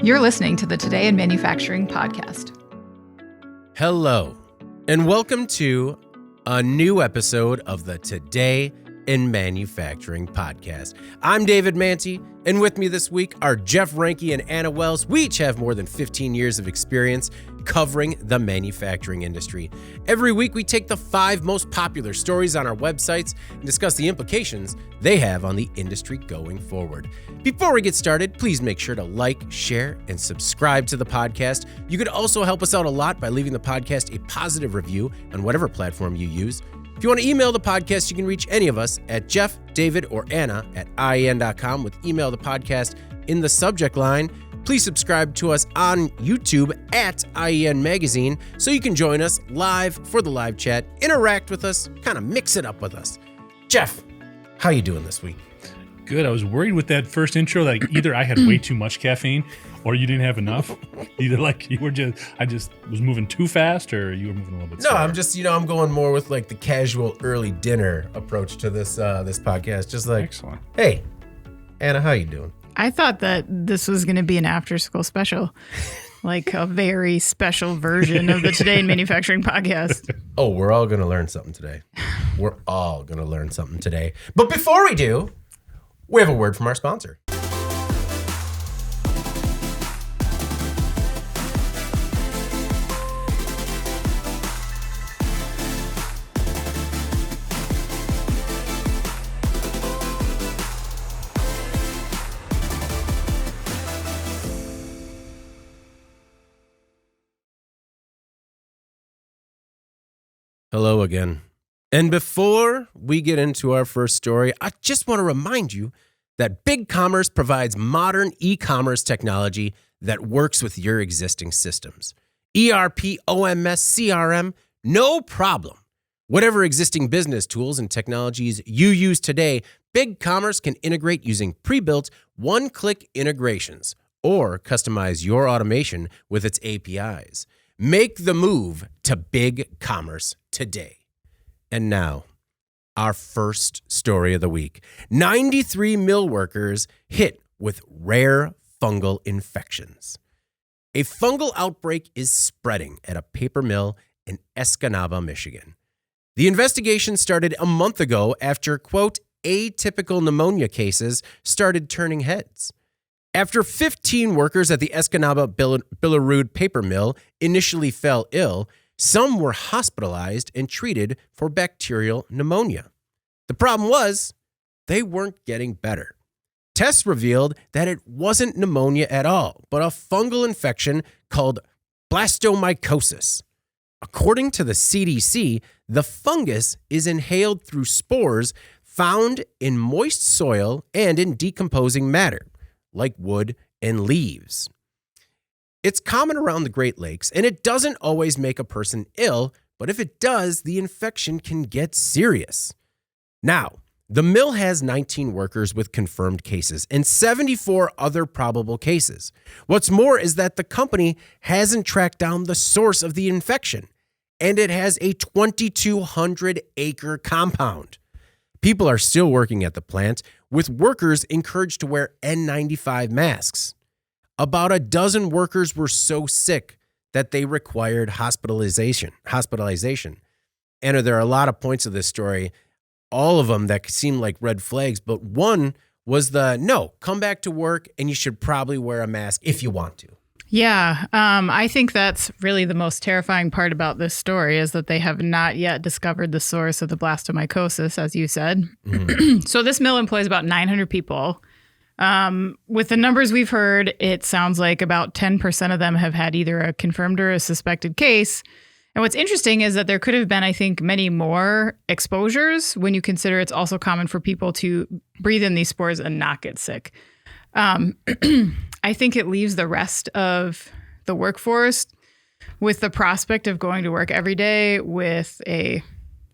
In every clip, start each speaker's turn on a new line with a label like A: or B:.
A: You're listening to the Today in Manufacturing podcast.
B: Hello, and welcome to a new episode of the Today in Manufacturing podcast. I'm David Manti, and with me this week are Jeff Ranke and Anna Wells. We each have more than 15 years of experience covering the manufacturing industry. Every week, we take the 5 most popular stories on our websites and discuss the implications they have on the industry going forward. Before we get started, please make sure to like, share, and subscribe to the podcast. You could also help us out a lot by leaving the podcast a positive review on whatever platform you use. If you want to email the podcast, you can reach any of us at Jeff, David, or Anna at IEN.com with email the podcast in the subject line. Please subscribe to us on YouTube at IEN Magazine so you can join us live for the live chat, interact with us, kind of mix it up with us. Jeff, how you doing this week?
C: Good. I was worried with that first intro that either I had way too much caffeine or you didn't have enough. Either like I just was moving too fast or you were moving a little bit slower.
B: No, I'm just, I'm going more with like the casual early dinner approach to this podcast. Just like,
C: excellent.
B: Hey, Anna, how you doing?
A: I thought that this was going to be an after-school special, like a very special version of the Today in Manufacturing podcast.
B: Oh, we're all going to learn something today. We're all going to learn something today. But before we do, we have a word from our sponsor. Hello again. And before we get into our first story, I just want to remind you that BigCommerce provides modern e-commerce technology that works with your existing systems. ERP, OMS, CRM, no problem. Whatever existing business tools and technologies you use today, BigCommerce can integrate using pre-built one-click integrations or customize your automation with its APIs. Make the move to BigCommerce today. And now, our first story of the week. 93 mill workers hit with rare fungal infections. A fungal outbreak is spreading at a paper mill in Escanaba, Michigan. The investigation started a month ago after, quote, atypical pneumonia cases started turning heads. After 15 workers at the Escanaba Billerud paper mill initially fell ill, some were hospitalized and treated for bacterial pneumonia. The problem was, they weren't getting better. Tests revealed that it wasn't pneumonia at all, but a fungal infection called blastomycosis. According to the CDC, the fungus is inhaled through spores found in moist soil and in decomposing matter, like wood and leaves. It's common around the Great Lakes, and it doesn't always make a person ill, but if it does, the infection can get serious. Now, the mill has 19 workers with confirmed cases and 74 other probable cases. What's more is that the company hasn't tracked down the source of the infection, and it has a 2,200-acre compound. People are still working at the plant, with workers encouraged to wear N95 masks. About a dozen workers were so sick that they required hospitalization. And there are a lot of points of this story, all of them that seem like red flags, but one was come back to work and you should probably wear a mask if you want to.
A: Yeah, I think that's really the most terrifying part about this story is that they have not yet discovered the source of the blastomycosis, as you said. Mm-hmm. So this mill employs about 900 people. With the numbers we've heard, it sounds like about 10% of them have had either a confirmed or a suspected case. And what's interesting is that there could have been, I think, many more exposures when you consider it's also common for people to breathe in these spores and not get sick. I think it leaves the rest of the workforce with the prospect of going to work every day with a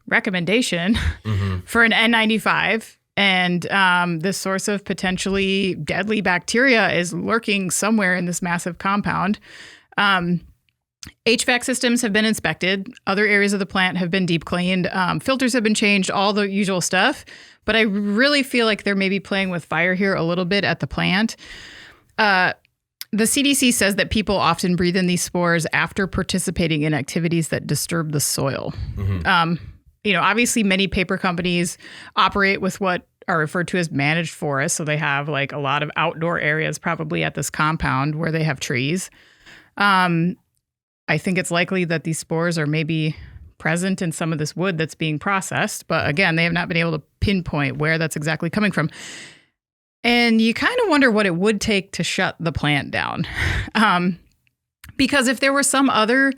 A: recommendation for an N95. And this source of potentially deadly bacteria is lurking somewhere in this massive compound. HVAC systems have been inspected. Other areas of the plant have been deep cleaned. Filters have been changed, all the usual stuff. But I really feel like they're maybe playing with fire here a little bit at the plant. the CDC says that people often breathe in these spores after participating in activities that disturb the soil. Obviously many paper companies operate with what are referred to as managed forests. So they have like a lot of outdoor areas probably at this compound where they have trees. I think it's likely that these spores are maybe present in some of this wood that's being processed. But again, they have not been able to pinpoint where that's exactly coming from. And you kind of wonder what it would take to shut the plant down. Because if there were some other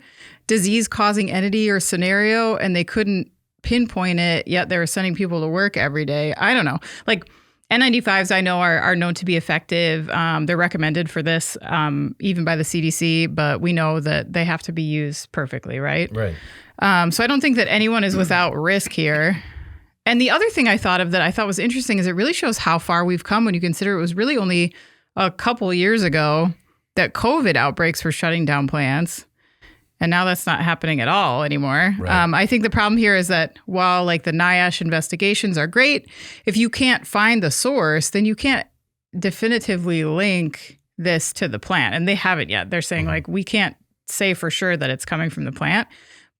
A: disease-causing entity or scenario and they couldn't pinpoint it, yet they were sending people to work every day, I don't know. Like N95s, I know, are known to be effective. They're recommended for this, even by the CDC, but we know that they have to be used perfectly, right?
B: Right.
A: So I don't think that anyone is without risk here. And the other thing I thought of that I thought was interesting is it really shows how far we've come when you consider it was really only a couple years ago that COVID outbreaks were shutting down plants. And now that's not happening at all anymore.
B: Right.
A: I think the problem here is that while like the NIOSH investigations are great, if you can't find the source, then you can't definitively link this to the plant. And they haven't yet. They're saying like, we can't say for sure that it's coming from the plant,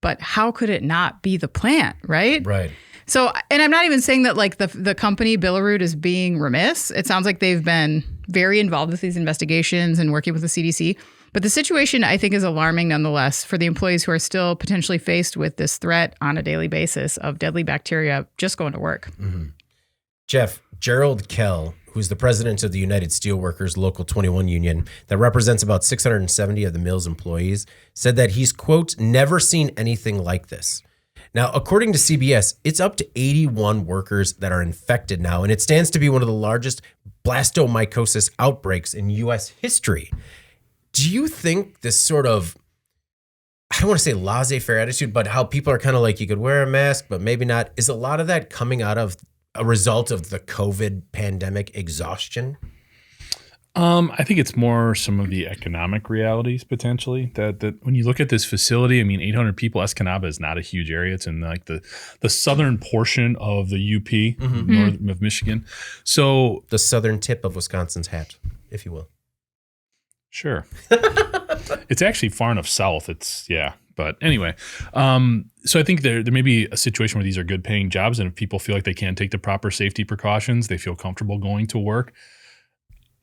A: but how could it not be the plant, right?
B: Right.
A: So, and I'm not even saying that like the company Billerud is being remiss. It sounds like they've been very involved with these investigations and working with the CDC. But the situation, I think, is alarming nonetheless for the employees who are still potentially faced with this threat on a daily basis of deadly bacteria just going to work.
B: Mm-hmm. Jeff, Gerald Kell, who's the president of the United Steelworkers Local 21 union that represents about 670 of the mill's employees, said that he's, quote, never seen anything like this. Now, according to CBS, it's up to 81 workers that are infected now, and it stands to be one of the largest blastomycosis outbreaks in U.S. history. Do you think this sort of, I don't want to say laissez-faire attitude, but how people are kind of like, you could wear a mask, but maybe not, is a lot of that coming out of a result of the COVID pandemic exhaustion?
C: I think it's more some of the economic realities potentially that when you look at this facility, I mean, 800 people, Escanaba is not a huge area. It's in like the southern portion of the UP, north of Michigan. So
B: the southern tip of Wisconsin's hat, if you will.
C: Sure. It's actually far enough south. But anyway, so I think there may be a situation where these are good paying jobs. And if people feel like they can take the proper safety precautions, they feel comfortable going to work.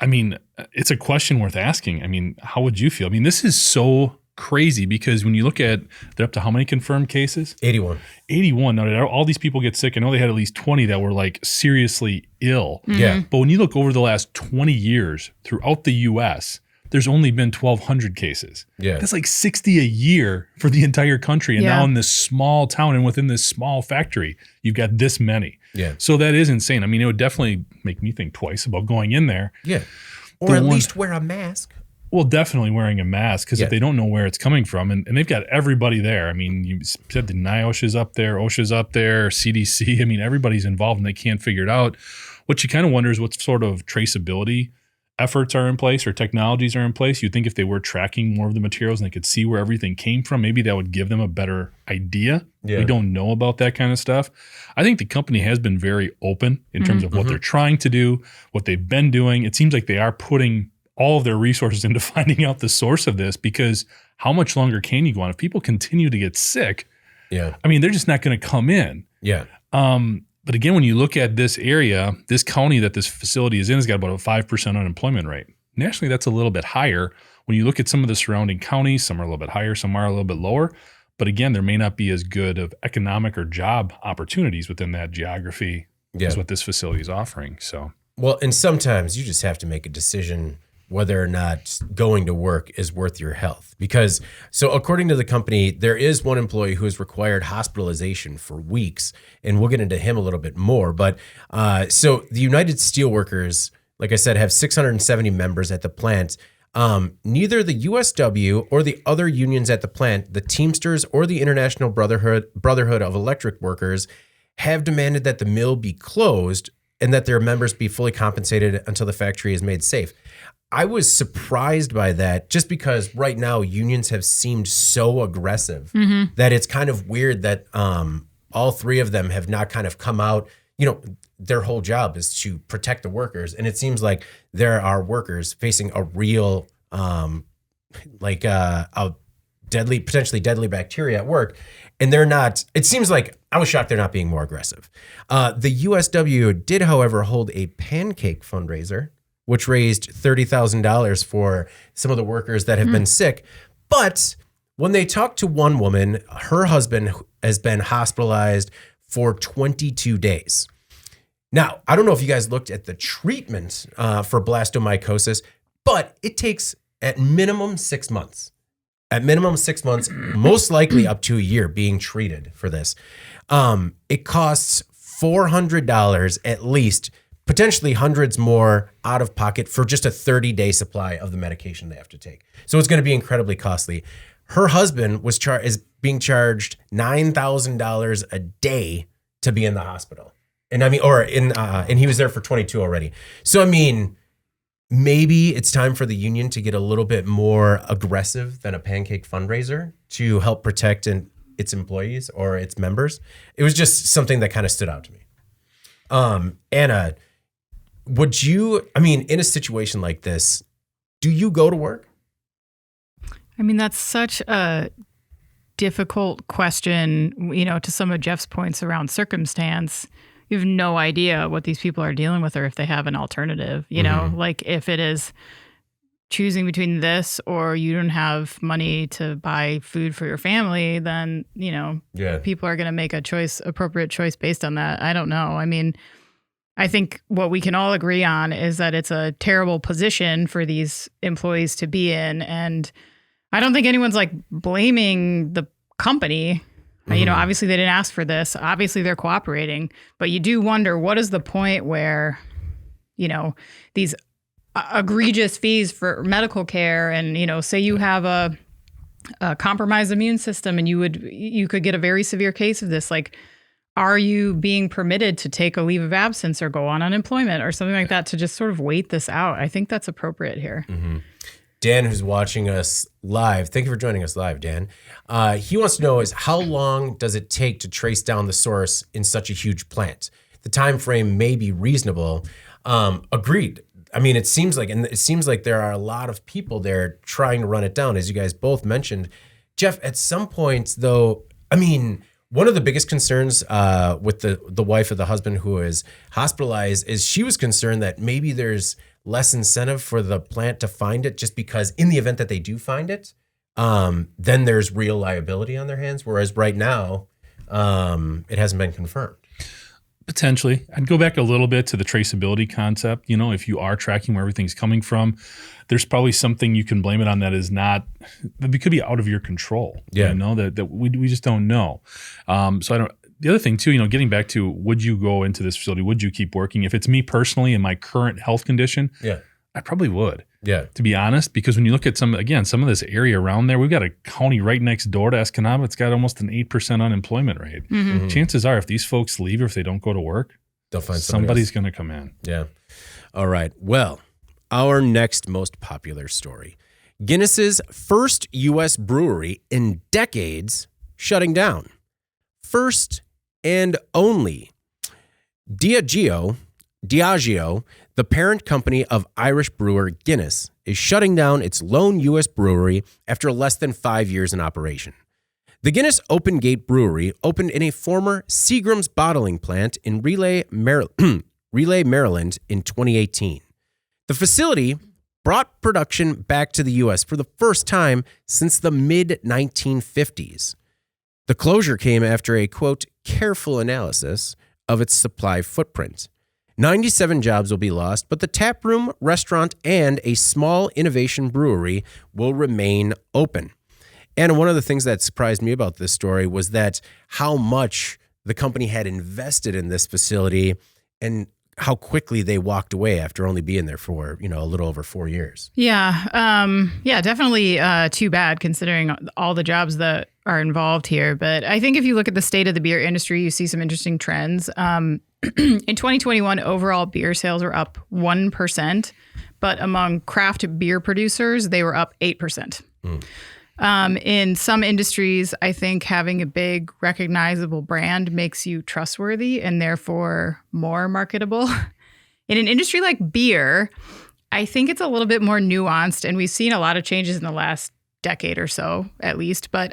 C: I mean, it's a question worth asking. I mean, how would you feel? I mean, this is so crazy because when you look at, they're up to how many confirmed cases?
B: 81.
C: 81. Now, did all these people get sick? I know they had at least 20 that were like seriously ill.
B: Yeah.
C: But when you look over the last 20 years throughout the U.S., there's only been 1,200 cases.
B: Yeah.
C: That's like 60 a year for the entire country. And now in this small town and within this small factory, you've got this many.
B: Yeah.
C: So that is insane. I mean, it would definitely make me think twice about going in there.
B: Yeah. Or at least wear a mask.
C: Well, definitely wearing a mask because if they don't know where it's coming from, and they've got everybody there. I mean, you said the NIOSH is up there, OSHA's up there, CDC. I mean, everybody's involved and they can't figure it out. What you kind of wonder is what sort of traceability efforts are in place or technologies are in place. You'd think if they were tracking more of the materials and they could see where everything came from, maybe that would give them a better idea. Yeah. We don't know about that kind of stuff. I think the company has been very open in terms of what they're trying to do, what they've been doing. It seems like they are putting all of their resources into finding out the source of this because how much longer can you go on? If people continue to get sick, I mean, they're just not going to come in.
B: Yeah.
C: But again, when you look at this area, this county that this facility is in has got about a 5% unemployment rate. Nationally, that's a little bit higher. When you look at some of the surrounding counties, some are a little bit higher, some are a little bit lower. But again, there may not be as good of economic or job opportunities within that geography as what this facility is offering. So,
B: well, and sometimes you just have to make a decision whether or not going to work is worth your health. Because, so according to the company, there is one employee who has required hospitalization for weeks, and we'll get into him a little bit more. But so the United Steelworkers, like I said, have 670 members at the plant. Neither the USW or the other unions at the plant, the Teamsters or the International Brotherhood of Electric Workers, have demanded that the mill be closed and that their members be fully compensated until the factory is made safe. I was surprised by that just because right now unions have seemed so aggressive that it's kind of weird that all three of them have not kind of come out. You know, their whole job is to protect the workers. And it seems like there are workers facing a real like a potentially deadly bacteria at work. And they're not, it seems like, I was shocked they're not being more aggressive. The USW did, however, hold a pancake fundraiser, which raised $30,000 for some of the workers that have been sick. But when they talked to one woman, her husband has been hospitalized for 22 days. Now, I don't know if you guys looked at the treatment for blastomycosis, but it takes at minimum 6 months. At minimum 6 months, most likely up to a year being treated for this. It costs $400 at least, potentially hundreds more out of pocket for just a 30-day supply of the medication they have to take. So it's going to be incredibly costly. Her husband is being charged $9,000 a day to be in the hospital. And I mean, and he was there for 22 already. So, I mean, maybe it's time for the union to get a little bit more aggressive than a pancake fundraiser to help protect its employees or its members. It was just something that kind of stood out to me. Anna, would you, I mean, in a situation like this, do you go to work?
A: I mean, that's such a difficult question, you know, to some of Jeff's points around circumstance. You have no idea what these people are dealing with or if they have an alternative, you know, like if it is choosing between this or you don't have money to buy food for your family, then, you know, people are going to make appropriate choice based on that. I don't know. I mean, I think what we can all agree on is that it's a terrible position for these employees to be in. And I don't think anyone's like blaming the company. You know, obviously they didn't ask for this. Obviously they're cooperating, but you do wonder what is the point where, you know, these egregious fees for medical care and, you know, say you have a compromised immune system and you could get a very severe case of this. Like, are you being permitted to take a leave of absence or go on unemployment or something like that to just sort of wait this out? I think that's appropriate here.
B: Dan, who's watching us live, thank you for joining us live, Dan. He wants to know is how long does it take to trace down the source in such a huge plant? The time frame may be reasonable. Agreed. I mean, it seems like there are a lot of people there trying to run it down, as you guys both mentioned. Jeff, at some point, though, I mean, one of the biggest concerns with the wife of the husband who is hospitalized is she was concerned that maybe there's less incentive for the plant to find it just because in the event that they do find it, then there's real liability on their hands. Whereas right now, it hasn't been confirmed.
C: Potentially. I'd go back a little bit to the traceability concept. You know, if you are tracking where everything's coming from, there's probably something you can blame it on that is not, that could be out of your control.
B: Yeah.
C: You know, that we just don't know. The other thing too, you know, getting back to, would you go into this facility? Would you keep working? If it's me personally in my current health condition, I probably would.
B: Yeah.
C: To be honest, because when you look at some of this area around there, we've got a county right next door to Escanaba. It's got almost an 8% unemployment rate. Chances are if these folks leave or if they don't go to work,
B: they'll find
C: somebody's going to come in.
B: Yeah. All right. Well, our next most popular story. Guinness's first U.S. brewery in decades shutting down. First and only. Diageo, the parent company of Irish brewer Guinness, is shutting down its lone U.S. brewery after less than 5 years in operation. The Guinness Open Gate Brewery opened in a former Seagram's bottling plant in Relay, Maryland in 2018. The facility brought production back to the U.S. for the first time since the mid-1950s. The closure came after a, quote, careful analysis of its supply footprint. 97 jobs will be lost, but the tap room, restaurant, and a small innovation brewery will remain open. And one of the things that surprised me about this story was that how much the company had invested in this facility and how quickly they walked away after only being there for, you know, a little over 4 years.
A: Yeah. Definitely too bad considering all the jobs that are involved here. But I think if you look at the state of the beer industry, you see some interesting trends. In 2021, overall beer sales were up 1%, but among craft beer producers, they were up 8%. In some industries, I think having a big recognizable brand makes you trustworthy and therefore more marketable. In an industry like beer, I think it's a little bit more nuanced, and we've seen a lot of changes in the last decade or so, at least. But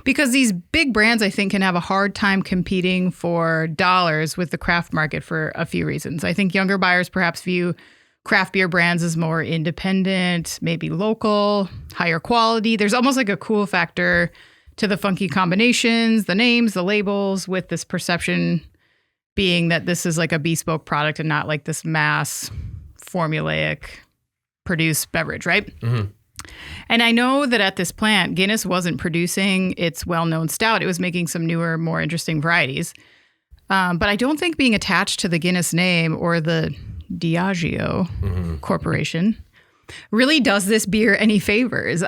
A: because these big brands, I think, can have a hard time competing for dollars with the craft market for a few reasons. I think younger buyers perhaps view craft beer brands as more independent, maybe local, higher quality. There's almost like a cool factor to the funky combinations, the names, the labels, with this perception being that this is like a bespoke product and not like this mass formulaic produced beverage, right? Mm-hmm. And I know that at this plant, Guinness wasn't producing its well-known stout. It was making some newer, more interesting varieties. But I don't think being attached to the Guinness name or the Diageo Corporation really does this beer any favors.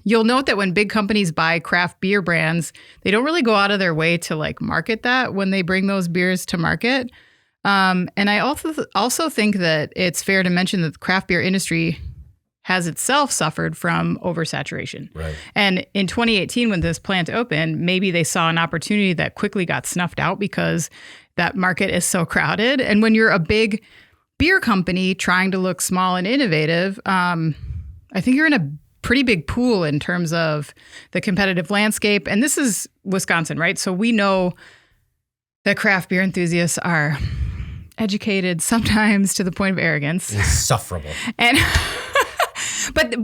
A: You'll note that when big companies buy craft beer brands, they don't really go out of their way to like market that when they bring those beers to market. And I also think that it's fair to mention that the craft beer industry has itself suffered from oversaturation.
B: Right.
A: And in 2018, when this plant opened, maybe they saw an opportunity that quickly got snuffed out because that market is so crowded. And when you're a big beer company trying to look small and innovative, I think you're in a pretty big pool in terms of the competitive landscape. And this is Wisconsin, right? So we know that craft beer enthusiasts are educated sometimes to the point of arrogance.
B: Insufferable.
A: And But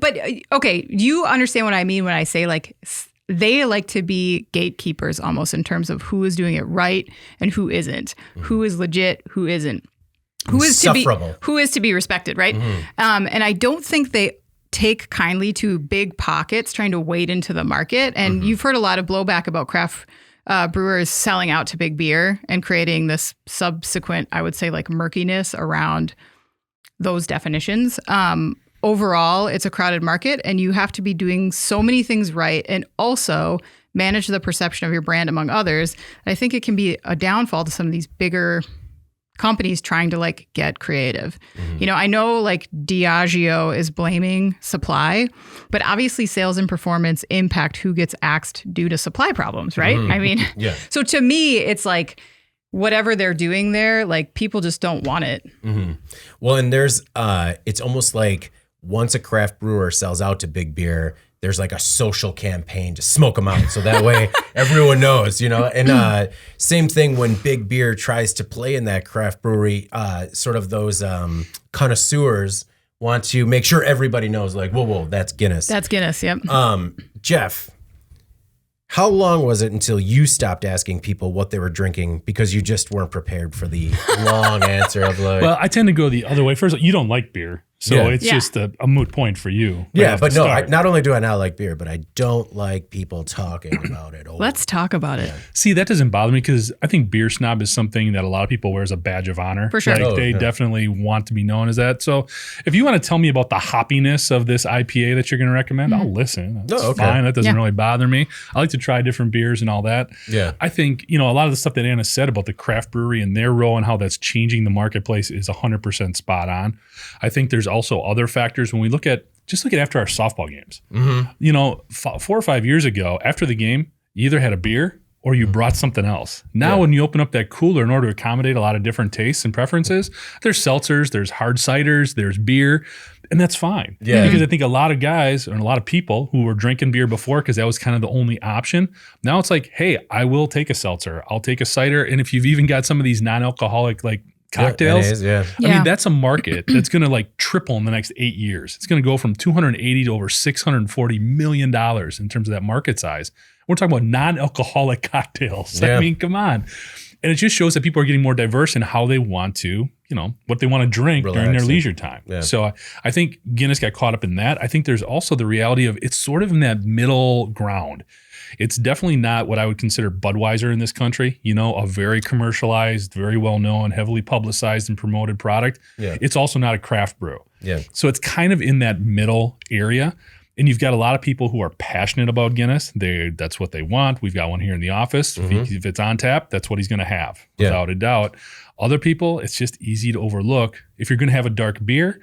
A: okay, you understand what I mean when I say like they like to be gatekeepers almost in terms of who is doing it right and who isn't, who is legit, who isn't, who is to be respected, right? And I don't think they take kindly to big pockets trying to wade into the market. And you've heard a lot of blowback about craft brewers selling out to big beer and creating this subsequent, I would say, like murkiness around those definitions. Overall, it's a crowded market and you have to be doing so many things right and also manage the perception of your brand among others. I think it can be a downfall to some of these bigger companies trying to like get creative. You know, I know like Diageo is blaming supply, but obviously sales and performance impact who gets axed due to supply problems, right? I mean, so to me, it's like whatever they're doing there, like people just don't want it.
B: Well, and there's, it's almost like once a craft brewer sells out to big beer, there's like a social campaign to smoke them out. So that way everyone knows, you know, and same thing when big beer tries to play in that craft brewery, sort of those connoisseurs want to make sure everybody knows like, whoa, that's Guinness.
A: That's Guinness. Yep.
B: Jeff, how long was it until you stopped asking people what they were drinking because you just weren't prepared for the long answer of like,
C: well, I tend to go the other way. First, you don't like beer. So it's just a moot point for you.
B: Yeah, but no, not only do I not like beer, but I don't like people talking about it.
A: Let's talk about it.
C: See, that doesn't bother me because I think beer snob is something that a lot of people wear as a badge of honor.
A: For sure.
C: Like they definitely want to be known as that. So if you want to tell me about the hoppiness of this IPA that you're going to recommend, I'll listen. That's fine. That doesn't really bother me. I like to try different beers and all that.
B: Yeah.
C: I think, you know, a lot of the stuff that Anna said about the craft brewery and their role and how that's changing the marketplace is 100% spot on. I think there's also other factors when we look at after our softball games. You know, 4 or 5 years ago, after the game, you either had a beer or you brought something else. Now, when you open up that cooler in order to accommodate a lot of different tastes and preferences, there's seltzers, there's hard ciders, there's beer, and that's fine.
B: Yeah.
C: Because I think a lot of guys and a lot of people who were drinking beer before because that was kind of the only option, now it's like, hey, I will take a seltzer, I'll take a cider, and if you've even got some of these non-alcoholic like cocktails. I mean, that's a market that's going to like triple in the next 8 years. It's going to go from 280 to over $640 million in terms of that market size. We're talking about non-alcoholic cocktails. I mean, come on. And it just shows that people are getting more diverse in how they want to, you know, what they want to drink during their leisure time. So I think Guinness got caught up in that. I think there's also the reality of it's sort of in that middle ground. It's definitely not what I would consider Budweiser in this country, you know, a very commercialized, very well-known, heavily publicized and promoted product. It's also not a craft brew. So it's kind of in that middle area. And you've got a lot of people who are passionate about Guinness. That's what they want. We've got one here in the office. If it's on tap, that's what he's going to have, without a doubt. Other people, it's just easy to overlook. If you're going to have a dark beer,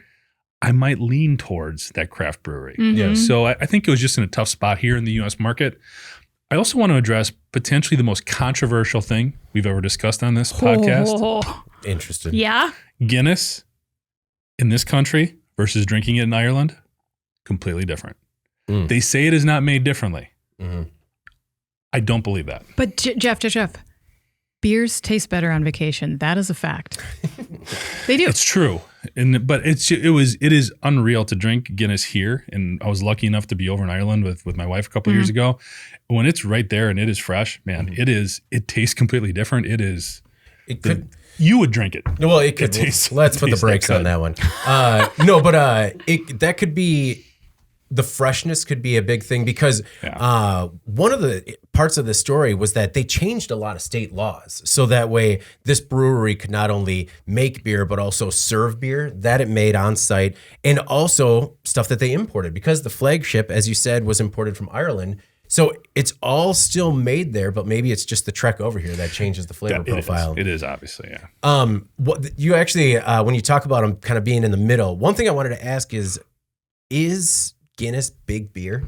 C: I might lean towards that craft brewery. So I think it was just in a tough spot here in the U.S. market. I also want to address potentially the most controversial thing we've ever discussed on this podcast.
B: Interesting.
A: Yeah.
C: Guinness in this country versus drinking it in Ireland, completely different. They say it is not made differently. I don't believe that.
A: But Jeff, beers taste better on vacation. That is a fact. They do.
C: It's true. But it is unreal to drink Guinness here. And I was lucky enough to be over in Ireland with my wife a couple of years ago. When it's right there and it is fresh, man, it tastes completely different. You would drink it.
B: Well, it could. Let's put the brakes on that one. That could be. The freshness could be a big thing because one of the parts of the story was that they changed a lot of state laws. So that way this brewery could not only make beer, but also serve beer that it made on site and also stuff that they imported because the flagship, as you said, was imported from Ireland. So it's all still made there, but maybe it's just the trek over here that changes the flavor profile.
C: It is obviously, yeah.
B: What you actually, when you talk about them kind of being in the middle, one thing I wanted to ask is Guinness big beer?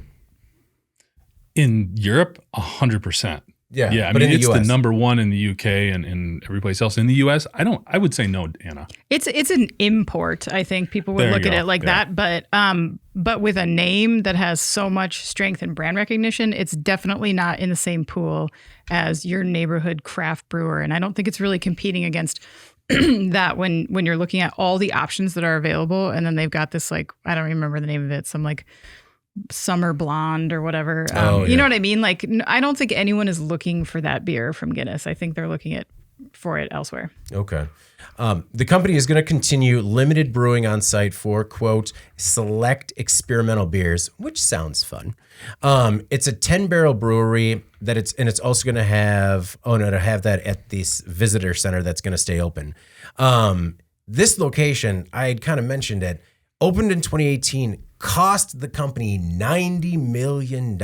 C: In Europe, 100%.
B: Yeah,
C: I mean, it's the number one in the UK and every place else. In the US, I would say no, Anna.
A: It's an import. I think people would look at it like that, but with a name that has so much strength and brand recognition, it's definitely not in the same pool as your neighborhood craft brewer. And I don't think it's really competing against that when you're looking at all the options that are available. And then they've got this, like, I don't remember the name of it, some like summer blonde or whatever. You know what I mean? Like, I don't think anyone is looking for that beer from Guinness. I think they're looking for it elsewhere.
B: Okay. The company is going to continue limited brewing on site for, quote, select experimental beers, which sounds fun. It's a 10-barrel brewery it's also going to have, to have that at this visitor center that's going to stay open. This location, I had kind of mentioned it, opened in 2018, cost the company $90 million.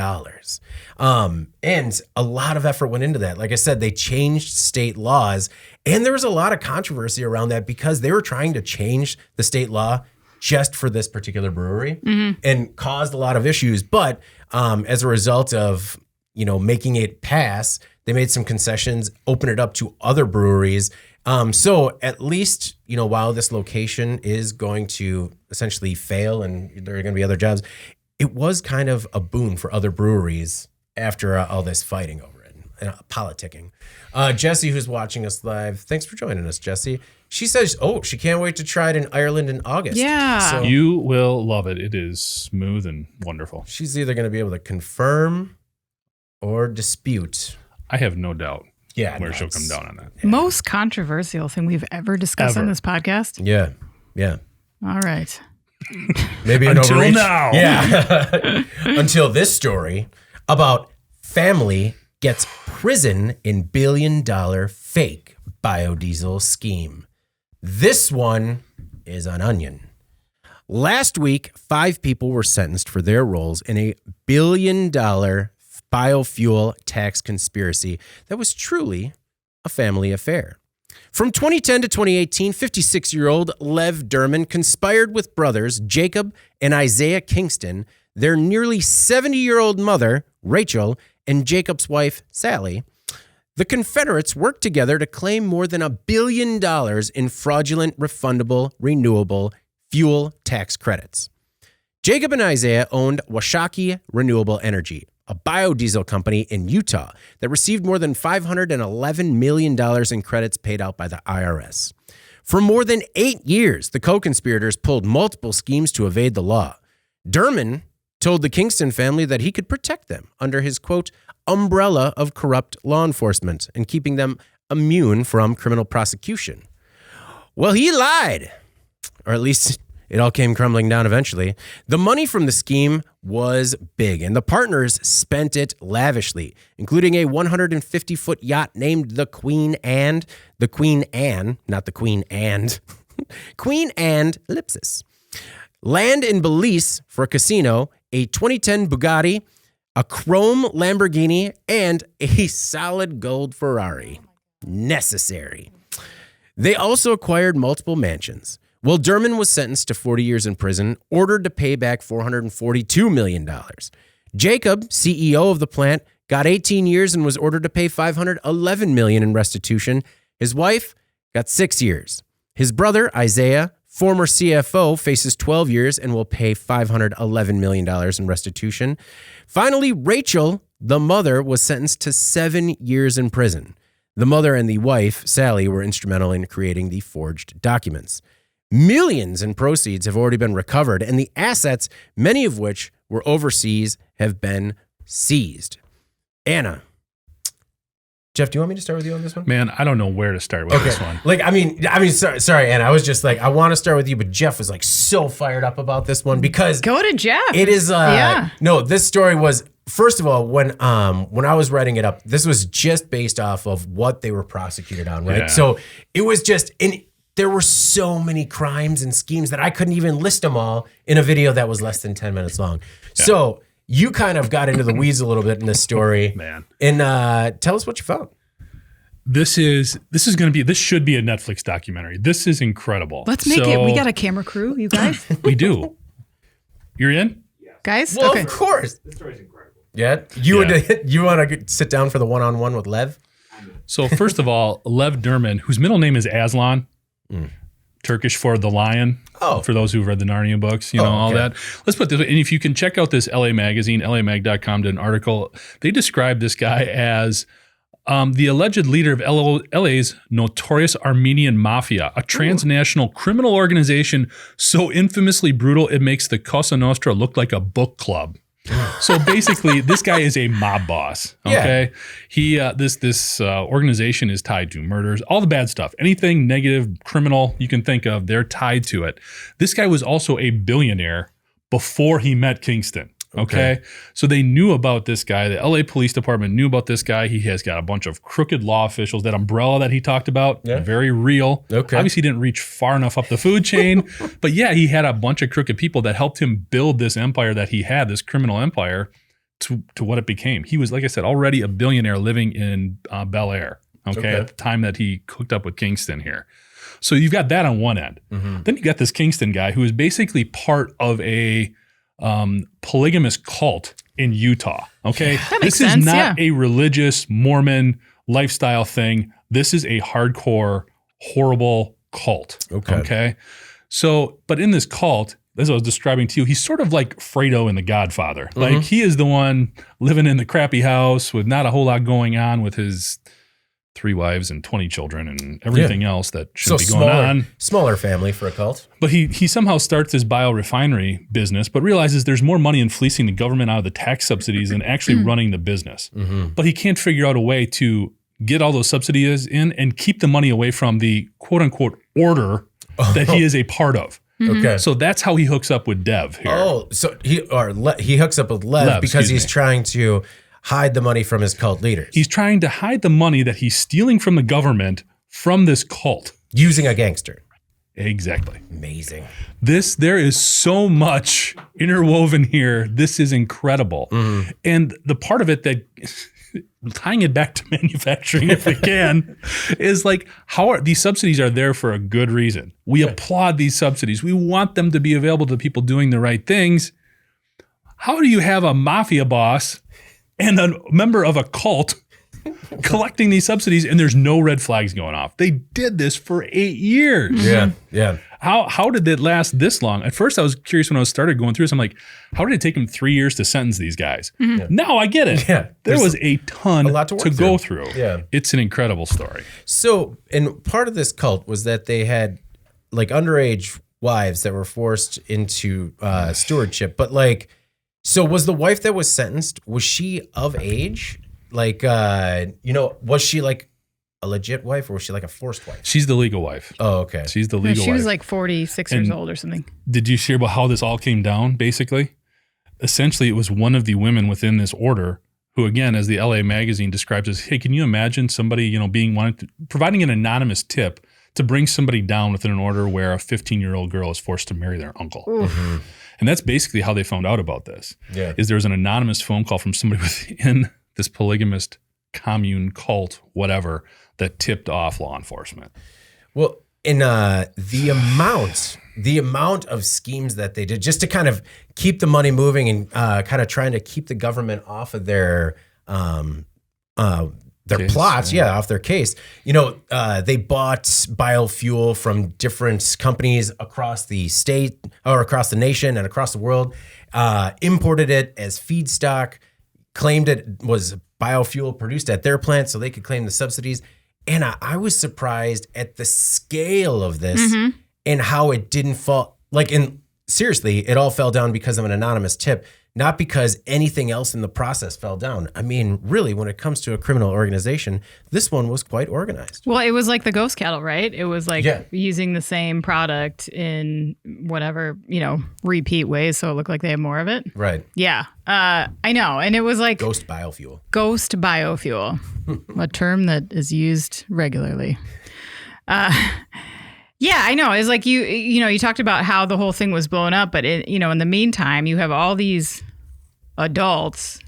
B: And a lot of effort went into that. Like I said, they changed state laws, and there was a lot of controversy around that because they were trying to change the state law just for this particular brewery and caused a lot of issues. But as a result of, making it pass, they made some concessions, open it up to other breweries. So at least, while this location is going to essentially fail and there are going to be other jobs, it was kind of a boon for other breweries after all this fighting over it and politicking. Jesse, who's watching us live, thanks for joining us, Jesse. She says, she can't wait to try it in Ireland in August.
A: Yeah.
B: So
C: you will love it. It is smooth and wonderful.
B: She's either going to be able to confirm or dispute.
C: I have no doubt.
B: Yeah,
C: where she'll come down on that.
A: Yeah. Most controversial thing we've ever discussed on this podcast.
B: Yeah.
A: All right.
B: Maybe
C: until
B: overreach.
C: Now.
B: Yeah. Until this story about family gets prison in $1 billion fake biodiesel scheme. This one is on Onion. Last week, 5 people were sentenced for their roles in a $1 billion biofuel tax conspiracy that was truly a family affair. From 2010 to 2018, 56-year-old Lev Derman conspired with brothers Jacob and Isaiah Kingston, their nearly 70-year-old mother, Rachel, and Jacob's wife, Sally. The Confederates worked together to claim more than $1 billion in fraudulent, refundable, renewable fuel tax credits. Jacob and Isaiah owned Washakie Renewable Energy, a biodiesel company in Utah that received more than $511 million in credits paid out by the IRS. For more than 8 years, the co-conspirators pulled multiple schemes to evade the law. Derman told the Kingston family that he could protect them under his, quote, umbrella of corrupt law enforcement and keeping them immune from criminal prosecution. Well, he lied, or at least it all came crumbling down eventually. The money from the scheme was big, and the partners spent it lavishly, including a 150-foot yacht named the Queen Anne, not the Queen and, Queen Anne Ellipsis. Land in Belize for a casino, a 2010 Bugatti, a chrome Lamborghini, and a solid gold Ferrari. Necessary. They also acquired multiple mansions. Well, Derman was sentenced to 40 years in prison, ordered to pay back $442 million. Jacob, CEO of the plant, got 18 years and was ordered to pay $511 million in restitution. His wife got 6 years. His brother, Isaiah, former CFO faces 12 years and will pay $511 million in restitution. Finally, Rachel, the mother, was sentenced to 7 years in prison. The mother and the wife, Sally, were instrumental in creating the forged documents. Millions in proceeds have already been recovered, and the assets, many of which were overseas, have been seized. Anna. Jeff, do you want me to start with you on this one?
C: Man, I don't know where to start with this one.
B: Like, I mean, sorry, Anna. I was just like, I want to start with you, but Jeff was like so fired up about this one because
A: go to Jeff.
B: It is, no, this story was, first of all, when I was writing it up, this was just based off of what they were prosecuted on, right?
C: Yeah.
B: So it was just, there were so many crimes and schemes that I couldn't even list them all in a video that was less than 10 minutes long. Yeah. So you kind of got into the weeds a little bit in this story.
C: Man.
B: And tell us what you found.
C: This should be a Netflix documentary. This is incredible.
A: Let's make it. We got a camera crew, you guys.
C: We do. You're in?
A: Yeah. Guys?
B: Well,
A: okay.
B: Of course.
D: This story's incredible.
B: Yeah? You want to sit down for the one-on-one with Lev?
C: So first of all, Lev Derman, whose middle name is Aslan, Turkish for the lion.
B: Oh.
C: For those who've read the Narnia books, all that. Let's put this, and if you can check out this LA magazine, lamag.com, did an article. They described this guy as the alleged leader of LA's notorious Armenian mafia, a transnational criminal organization so infamously brutal it makes the Cosa Nostra look like a book club. So basically, this guy is a mob boss. Okay, he this organization is tied to murders, all the bad stuff, anything negative, criminal you can think of, they're tied to it. This guy was also a billionaire before he met Kingston. Okay. So they knew about this guy. The LA Police Department knew about this guy. He has got a bunch of crooked law officials. That umbrella that he talked about, very real. Okay. Obviously, he didn't reach far enough up the food chain. But yeah, he had a bunch of crooked people that helped him build this empire that he had, this criminal empire, to what it became. He was, like I said, already a billionaire living in Bel Air, okay, at the time that he hooked up with Kingston here. So you've got that on one end. Mm-hmm. Then you got this Kingston guy who is basically part of a polygamous cult in Utah. Okay. This is not a religious Mormon lifestyle thing. This is a hardcore, horrible cult. Okay. So, but in this cult, as I was describing to you, he's sort of like Fredo in The Godfather. Mm-hmm. Like he is the one living in the crappy house with not a whole lot going on with his 3 wives and 20 children and everything else that should be going on.
B: Smaller family for a cult.
C: But he somehow starts his biorefinery business, but realizes there's more money in fleecing the government out of the tax subsidies than actually running the business. Mm-hmm. But he can't figure out a way to get all those subsidies in and keep the money away from the quote unquote order that he is a part of. Mm-hmm. Okay. So that's how he hooks up with Dev here.
B: Oh, so he hooks up with Lev because he's trying to hide the money from his cult leaders.
C: He's trying to hide the money that he's stealing from the government from this cult.
B: Using a gangster.
C: Exactly.
B: Amazing.
C: There is so much interwoven here. This is incredible. Mm-hmm. And the part of it that, tying it back to manufacturing if we can, is like, these subsidies are there for a good reason. We applaud these subsidies. We want them to be available to people doing the right things. How do you have a mafia boss and a member of a cult collecting these subsidies and there's no red flags going off? They did this for 8 years.
B: Yeah.
C: How did it last this long? At first I was curious when I started going through this. I'm like, how did it take him 3 years to sentence these guys? Mm-hmm. Yeah. Now I get it. Yeah, there was a lot to go through. Yeah. It's an incredible story.
B: So, and part of this cult was that they had like underage wives that were forced into stewardship, but like, so was the wife that was sentenced, was she of age? Like, was she like a legit wife or was she like a forced wife?
C: She's the legal wife.
B: Oh, okay.
C: She's the legal wife.
A: She was like 46 years old or something.
C: Did you hear about how this all came down, basically? Essentially, it was one of the women within this order who, again, as the LA magazine describes as, hey, can you imagine somebody, providing an anonymous tip to bring somebody down within an order where a 15-year-old girl is forced to marry their uncle? Mm-hmm. And that's basically how they found out about this. Yeah. Is there was an anonymous phone call from somebody within this polygamist commune, cult, whatever, that tipped off law enforcement.
B: Well, in the amount of schemes that they did just to kind of keep the money moving and kind of trying to keep the government off of their plots, off their case. They bought biofuel from different companies across the state or across the nation and across the world, imported it as feedstock, claimed it was biofuel produced at their plant so they could claim the subsidies. And I was surprised at the scale of this and how it didn't fall. Seriously, it all fell down because of an anonymous tip. Not because anything else in the process fell down. I mean, really, when it comes to a criminal organization, this one was quite organized.
A: Well, it was like the ghost cattle, right? It was like using the same product in whatever, repeat ways. So it looked like they had more of it.
B: Right.
A: Yeah. I know. And it was like
B: ghost biofuel.
A: Ghost biofuel, a term that is used regularly. Yeah, I know. It's like you talked about how the whole thing was blown up, but in the meantime, you have all these adults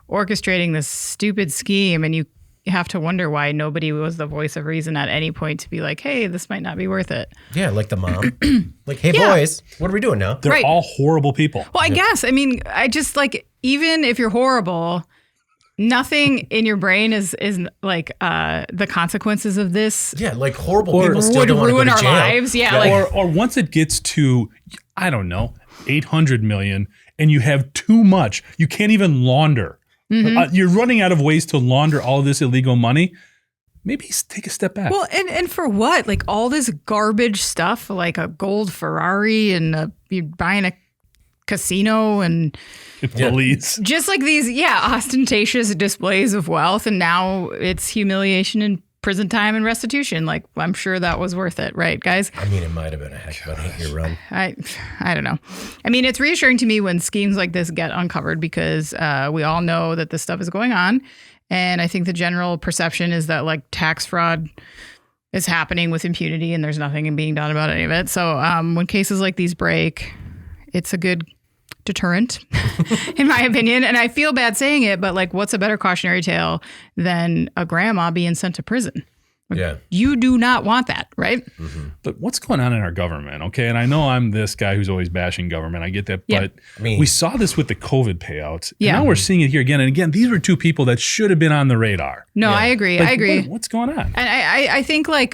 A: orchestrating this stupid scheme, and you have to wonder why nobody was the voice of reason at any point to be like, hey, this might not be worth it.
B: Yeah, like the mom. Hey, boys, what are we doing now?
C: They're all horrible people.
A: Well, I guess. I mean, I just even if you're horrible, nothing in your brain is like the consequences of this.
B: Yeah, like horrible people still don't want to go to jail. Would ruin our lives.
A: Yeah.
C: Or once it gets to, I don't know, 800 million and you have too much, you can't even launder. You're running out of ways to launder all of this illegal money. Maybe take a step back.
A: Well, and for what? Like all this garbage stuff, like a gold Ferrari and you're buying a casino and
C: police.
A: Just like these, ostentatious displays of wealth. And now it's humiliation and prison time and restitution. Like, I'm sure that was worth it. Right, guys?
B: I mean, it might have been a heck of a hit run.
A: I don't know. I mean, it's reassuring to me when schemes like this get uncovered because we all know that this stuff is going on. And I think the general perception is that like tax fraud is happening with impunity and there's nothing being done about any of it. So when cases like these break, it's a good deterrent, in my opinion. And I feel bad saying it, but like, what's a better cautionary tale than a grandma being sent to prison? Like, you do not want that, right?
C: Mm-hmm. But what's going on in our government? Okay. And I know I'm this guy who's always bashing government. I get that. But we saw this with the COVID payouts. And now we're seeing it here again. And again, these were two people that should have been on the radar.
A: No, I agree. I agree.
C: What's going on?
A: And I think like,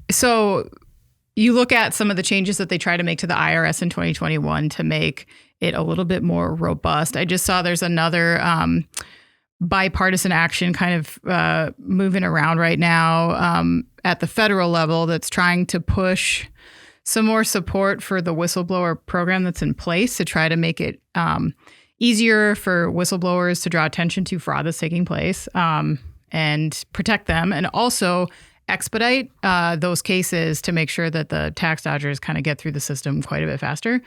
A: so you look at some of the changes that they try to make to the IRS in 2021 to make it a little bit more robust. I just saw there's another bipartisan action kind of moving around right now at the federal level that's trying to push some more support for the whistleblower program that's in place to try to make it easier for whistleblowers to draw attention to fraud that's taking place and protect them, and also expedite those cases to make sure that the tax dodgers kind of get through the system quite a bit faster.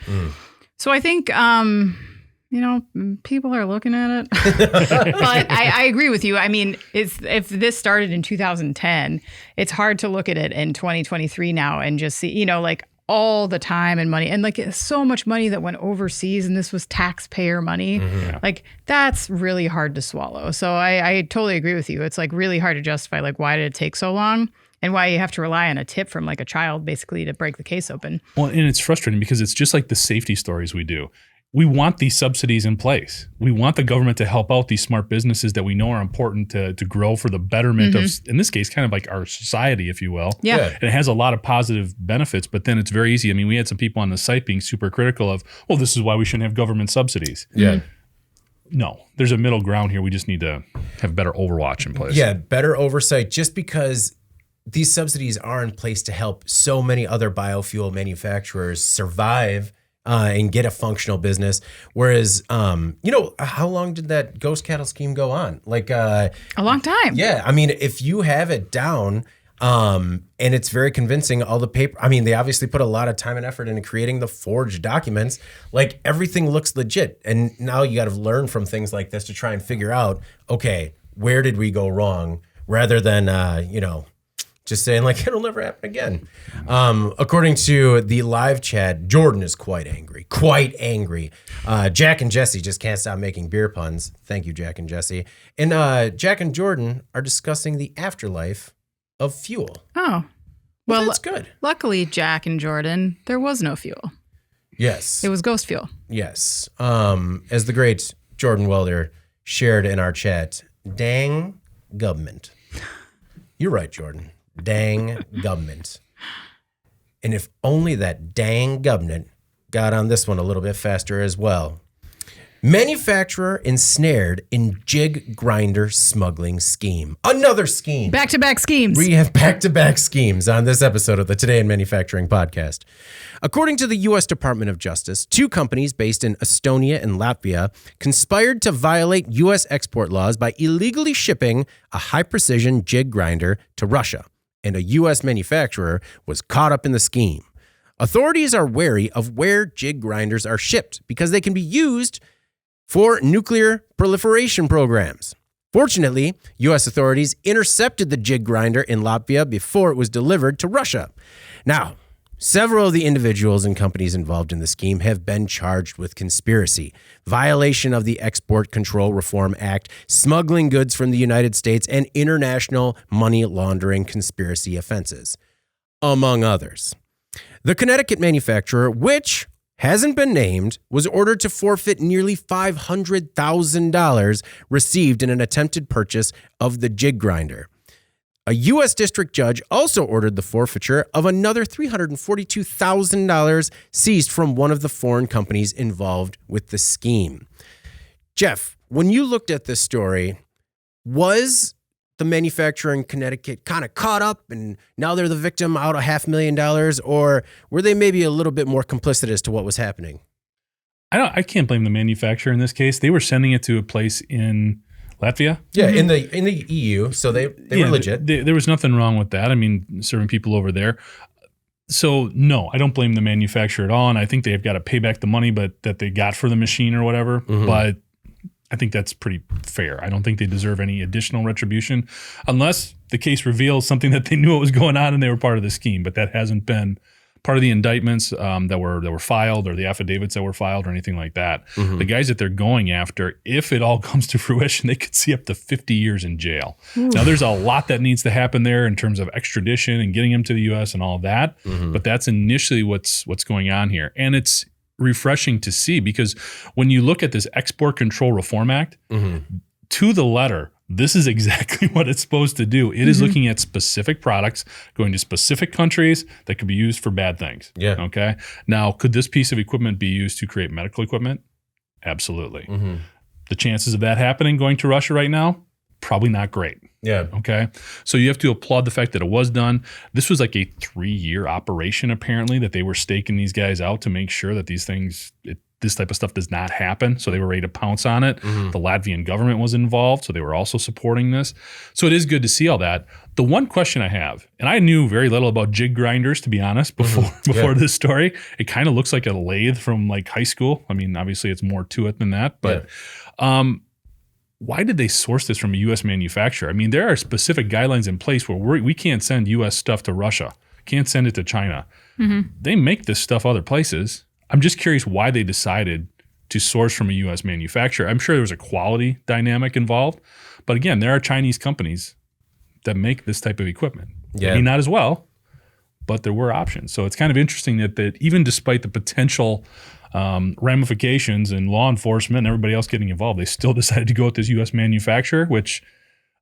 A: So I think, people are looking at it. But I agree with you. I mean, if this started in 2010, it's hard to look at it in 2023 now and just see, like all the time and money and like so much money that went overseas and this was taxpayer money. Like that's really hard to swallow. So I totally agree with you. It's like really hard to justify like why did it take so long and why you have to rely on a tip from like a child basically to break the case open.
C: Well, and it's frustrating because it's just like the safety stories we do. We want these subsidies in place. We want the government to help out these smart businesses that we know are important to grow for the betterment of, in this case, kind of like our society, if you will.
A: Yeah.
C: And it has a lot of positive benefits, but then it's very easy. I mean, we had some people on the site being super critical of, well, this is why we shouldn't have government subsidies.
B: Yeah.
C: No, there's a middle ground here. We just need to have better overwatch in place.
B: Yeah, better oversight just because these subsidies are in place to help so many other biofuel manufacturers survive and get a functional business. Whereas, how long did that ghost cattle scheme go on? Like
A: a long time.
B: Yeah. I mean, if you have it down and it's very convincing, all the paper, I mean, they obviously put a lot of time and effort into creating the forged documents. Like everything looks legit. And now you got to learn from things like this to try and figure out, okay, where did we go wrong? Rather than, just saying like it'll never happen again. According to the live chat, Jordan is quite angry. Jack and Jesse just can't stop making beer puns. Thank you, Jack and Jesse. And Jack and Jordan are discussing the afterlife of fuel.
A: Oh, well,
B: that's good.
A: Luckily, Jack and Jordan, there was no fuel.
B: Yes,
A: it was ghost fuel.
B: Yes, as the great Jordan Welder shared in our chat. Dang. government. You're right, Jordan. Dang government. And if only that dang government got on this one a little bit faster as well. Manufacturer ensnared in jig grinder smuggling scheme. Another scheme.
A: Back-to-back schemes.
B: We have back-to-back schemes on this episode of the Today in Manufacturing podcast. According to the U.S. Department of Justice, 2 companies based in Estonia and Latvia conspired to violate U.S. export laws by illegally shipping a high-precision jig grinder to Russia, and a U.S. manufacturer was caught up in the scheme. Authorities are wary of where jig grinders are shipped because they can be used for nuclear proliferation programs. Fortunately, U.S. authorities intercepted the jig grinder in Latvia before it was delivered to Russia. Now, several of the individuals and companies involved in the scheme have been charged with conspiracy, violation of the Export Control Reform Act, smuggling goods from the United States, and international money laundering conspiracy offenses, among others. The Connecticut manufacturer, which hasn't been named, was ordered to forfeit nearly $500,000 received in an attempted purchase of the jig grinder. A U.S. district judge also ordered the forfeiture of another $342,000 seized from one of the foreign companies involved with the scheme. Jeff, when you looked at this story, was the manufacturer in Connecticut kind of caught up and now they're the victim out of $500,000, or were they maybe a little bit more complicit as to what was happening?
C: I can't blame the manufacturer in this case. They were sending it to a place in Latvia.
B: Yeah, in the EU, so they were legit.
C: There was nothing wrong with that. I mean, serving people over there. So no, I don't blame the manufacturer at all, and I think they've got to pay back the money that they got for the machine or whatever. Mm-hmm. But I think that's pretty fair. I don't think they deserve any additional retribution unless the case reveals something that they knew what was going on and they were part of the scheme. But that hasn't been part of the indictments that were filed or the affidavits that were filed or anything like that. Mm-hmm. The guys that they're going after, if it all comes to fruition, they could see up to 50 years in jail. Ooh. Now, there's a lot that needs to happen there in terms of extradition and getting them to the U.S. and all of that. Mm-hmm. But that's initially what's going on here. And it's refreshing to see because when you look at this Export Control Reform Act, mm-hmm. to the letter, this is exactly what it's supposed to do. It is looking at specific products going to specific countries that could be used for bad things.
B: Yeah.
C: Okay. Now, could this piece of equipment be used to create medical equipment? Absolutely. Mm-hmm. The chances of that happening going to Russia right now, probably not great.
B: Yeah.
C: Okay. So you have to applaud the fact that it was done. This was like a 3-year operation, apparently, that they were staking these guys out to make sure that these things, this type of stuff does not happen. So they were ready to pounce on it. Mm-hmm. The Latvian government was involved, so they were also supporting this. So it is good to see all that. The one question I have, and I knew very little about jig grinders, to be honest, before this story. It kind of looks like a lathe from like high school. I mean, obviously it's more to it than that, but why did they source this from a U.S. manufacturer? I mean, there are specific guidelines in place where we can't send U.S. stuff to Russia, can't send it to China. Mm-hmm. They make this stuff other places. I'm just curious why they decided to source from a U.S. manufacturer. I'm sure there was a quality dynamic involved. But again, there are Chinese companies that make this type of equipment.
B: Yeah.
C: Maybe not as well, but there were options. So it's kind of interesting that even despite the potential ramifications and law enforcement and everybody else getting involved, they still decided to go with this U.S. manufacturer, which,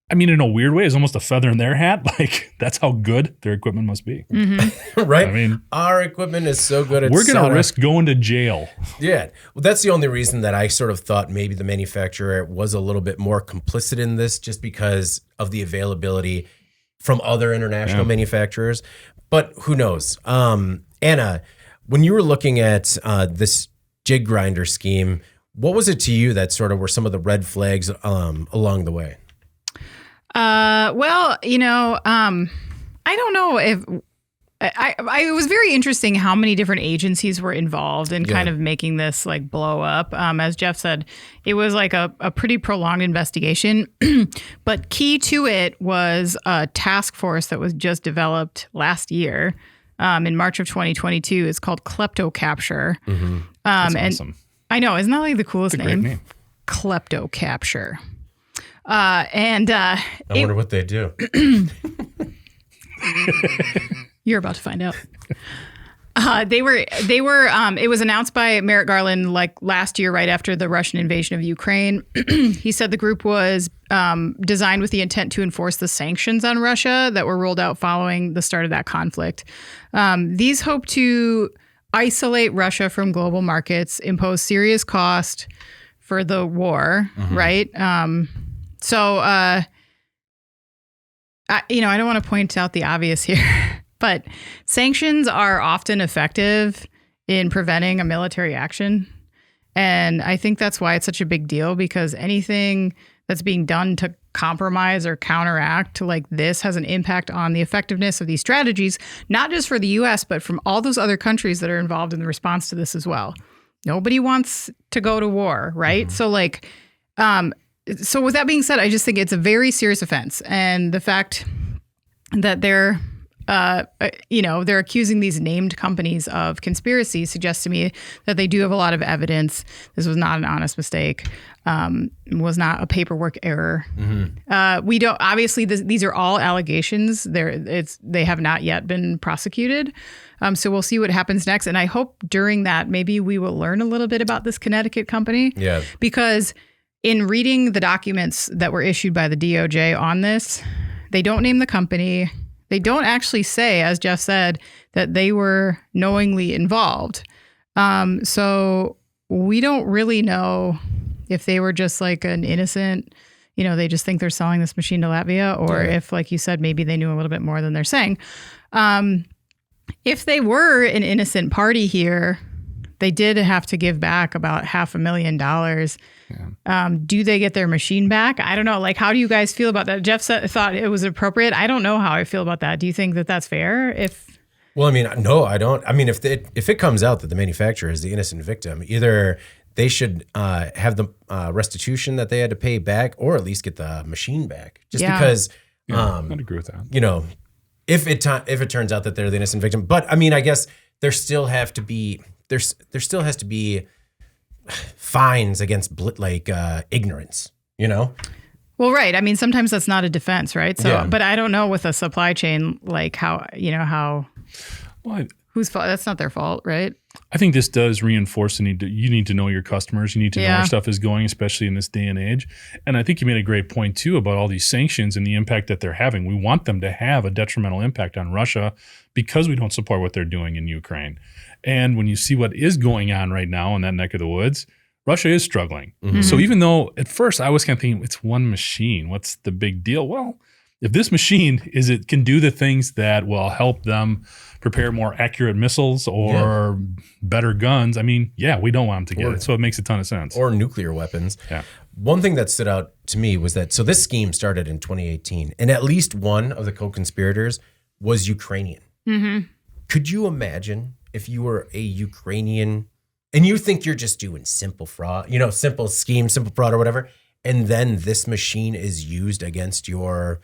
C: I mean, in a weird way, is almost a feather in their hat. Like, that's how good their equipment must be.
B: Mm-hmm. Right?
C: I mean,
B: our equipment is so good.
C: We're going to risk going to jail.
B: Yeah. Well, that's the only reason that I sort of thought maybe the manufacturer was a little bit more complicit in this, just because of the availability from other international manufacturers. But who knows? Anna, when you were looking at this jig grinder scheme, what was it to you that sort of were some of the red flags along the way?
A: Well, I don't know if it was very interesting how many different agencies were involved in kind of making this like blow up. As Jeff said, it was like a pretty prolonged investigation, but key to it was a task force that was just developed last year. In March of 2022, it's called Klepto Capture.
C: Mm-hmm. That's awesome.
A: I know, isn't that like the coolest
C: name? Great name.
A: Klepto Capture. I
B: wonder what they do.
A: You're about to find out. They were. It was announced by Merrick Garland like last year, right after the Russian invasion of Ukraine. He said the group was designed with the intent to enforce the sanctions on Russia that were rolled out following the start of that conflict. These hope to isolate Russia from global markets, impose serious cost for the war, right? I don't want to point out the obvious here, but sanctions are often effective in preventing a military action. And I think that's why it's such a big deal, because anything that's being done to compromise or counteract like this has an impact on the effectiveness of these strategies, not just for the U.S., but from all those other countries that are involved in the response to this as well. Nobody wants to go to war, right? So so with that being said, I just think it's a very serious offense. And the fact that they're accusing these named companies of conspiracy suggests to me that they do have a lot of evidence. This was not an honest mistake. Was not a paperwork error. We don't, obviously these are all allegations. They have not yet been prosecuted. So we'll see what happens next. And I hope during that, maybe we will learn a little bit about this Connecticut company. Yeah. Because in reading the documents that were issued by the DOJ on this, they don't name the company. They don't actually say, as Jeff said, that they were knowingly involved. So we don't really know if they were just like an innocent, they just think they're selling this machine to Latvia, or if, like you said, maybe they knew a little bit more than they're saying. If they were an innocent party here, they did have to give back about $500,000. Yeah. Do they get their machine back? I don't know. Like, how do you guys feel about that? Jeff thought it was appropriate. I don't know how I feel about that. Do you think that that's fair?
B: Well, I mean, no, I don't. I mean, if it comes out that the manufacturer is the innocent victim, either they should have the restitution that they had to pay back, or at least get the machine back. Just because,
C: I'd agree with that.
B: If it turns out that they're the innocent victim, but I mean, I guess there still has to be fines against ignorance.
A: Well, right. I mean, sometimes that's not a defense, right? So, but I don't know with a supply chain, like how. Well, whose fault? That's not their fault, right?
C: I think this does reinforce the need you need to know your customers. You need to know where stuff is going, especially in this day and age. And I think you made a great point too about all these sanctions and the impact that they're having. We want them to have a detrimental impact on Russia because we don't support what they're doing in Ukraine. And when you see what is going on right now in that neck of the woods, Russia is struggling. So even though at first I was kind of thinking it's one machine, what's the big deal? Well, if this machine can do the things that will help them prepare more accurate missiles or better guns, I mean, we don't want them to get it. So it makes a ton of sense.
B: Or nuclear weapons. Yeah. One thing that stood out to me was that, so this scheme started in 2018, and at least one of the co-conspirators was Ukrainian. Could you imagine if you were a Ukrainian and you think you're just doing simple fraud, simple scheme, simple fraud or whatever, and then this machine is used against your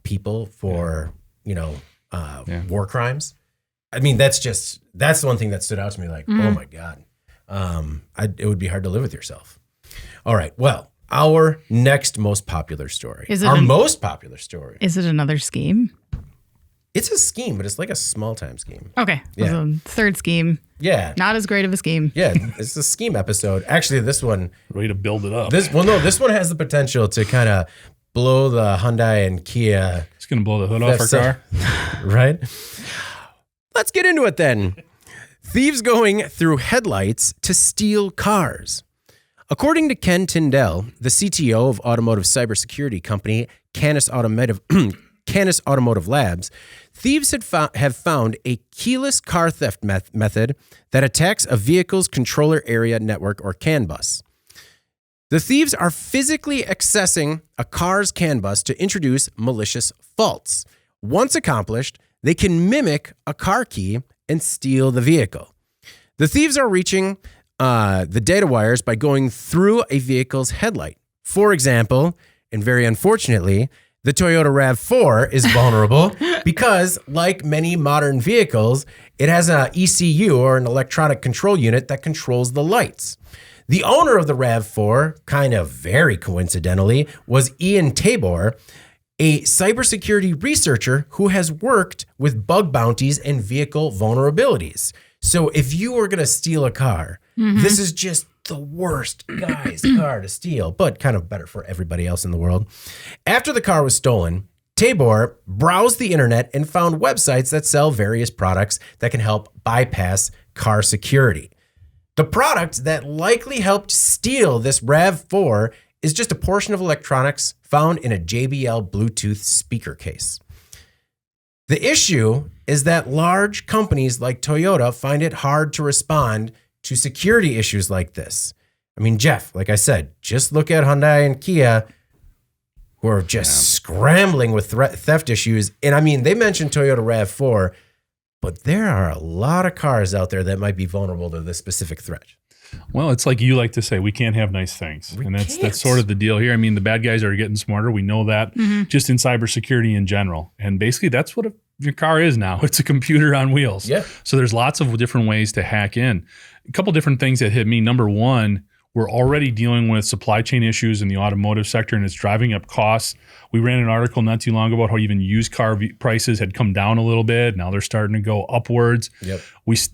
B: people for, war crimes? I mean, that's the one thing that stood out to me. Like, oh my God, it would be hard to live with yourself. All right. Well, our next most popular story, most popular story.
A: Is it another scheme?
B: It's a scheme, but it's like a small time scheme.
A: Okay. Yeah. A third scheme.
B: Yeah.
A: Not as great of a scheme.
B: Yeah. It's a scheme episode. Actually, this one.
C: Way to build it up.
B: This one has the potential to kind of blow the Hyundai and Kia.
C: It's going to blow the hood off our car.
B: Right? Let's get into it then. Thieves going through headlights to steal cars. According to Ken Tyndall, the CTO of automotive cybersecurity company Canis Automotive Labs, thieves have found a keyless car theft method that attacks a vehicle's controller area network, or CAN bus. The thieves are physically accessing a car's CAN bus to introduce malicious faults. Once accomplished, they can mimic a car key and steal the vehicle. The thieves are reaching the data wires by going through a vehicle's headlight. For example, and very unfortunately, the Toyota RAV4 is vulnerable because, like many modern vehicles, it has an ECU, or an electronic control unit, that controls the lights. The owner of the RAV4, kind of very coincidentally, was Ian Tabor, a cybersecurity researcher who has worked with bug bounties and vehicle vulnerabilities. So if you were going to steal a car, this is just the worst guy's car to steal, but kind of better for everybody else in the world. After the car was stolen, Tabor browsed the internet and found websites that sell various products that can help bypass car security. The product that likely helped steal this RAV4 is just a portion of electronics found in a JBL Bluetooth speaker case. The issue is that large companies like Toyota find it hard to respond to security issues like this. I mean, Jeff, like I said, just look at Hyundai and Kia, who are just scrambling with theft issues. And I mean, they mentioned Toyota RAV4, but there are a lot of cars out there that might be vulnerable to this specific threat.
C: Well, it's like you like to say, we can't have nice things. And that's sort of the deal here. I mean, the bad guys are getting smarter. We know that just in cybersecurity in general. And basically that's what your car is now. It's a computer on wheels.
B: Yeah.
C: So there's lots of different ways to hack in. A couple different things that hit me. Number one, we're already dealing with supply chain issues in the automotive sector, and it's driving up costs. We ran an article not too long ago about how even used car prices had come down a little bit. Now they're starting to go upwards.
B: Yep.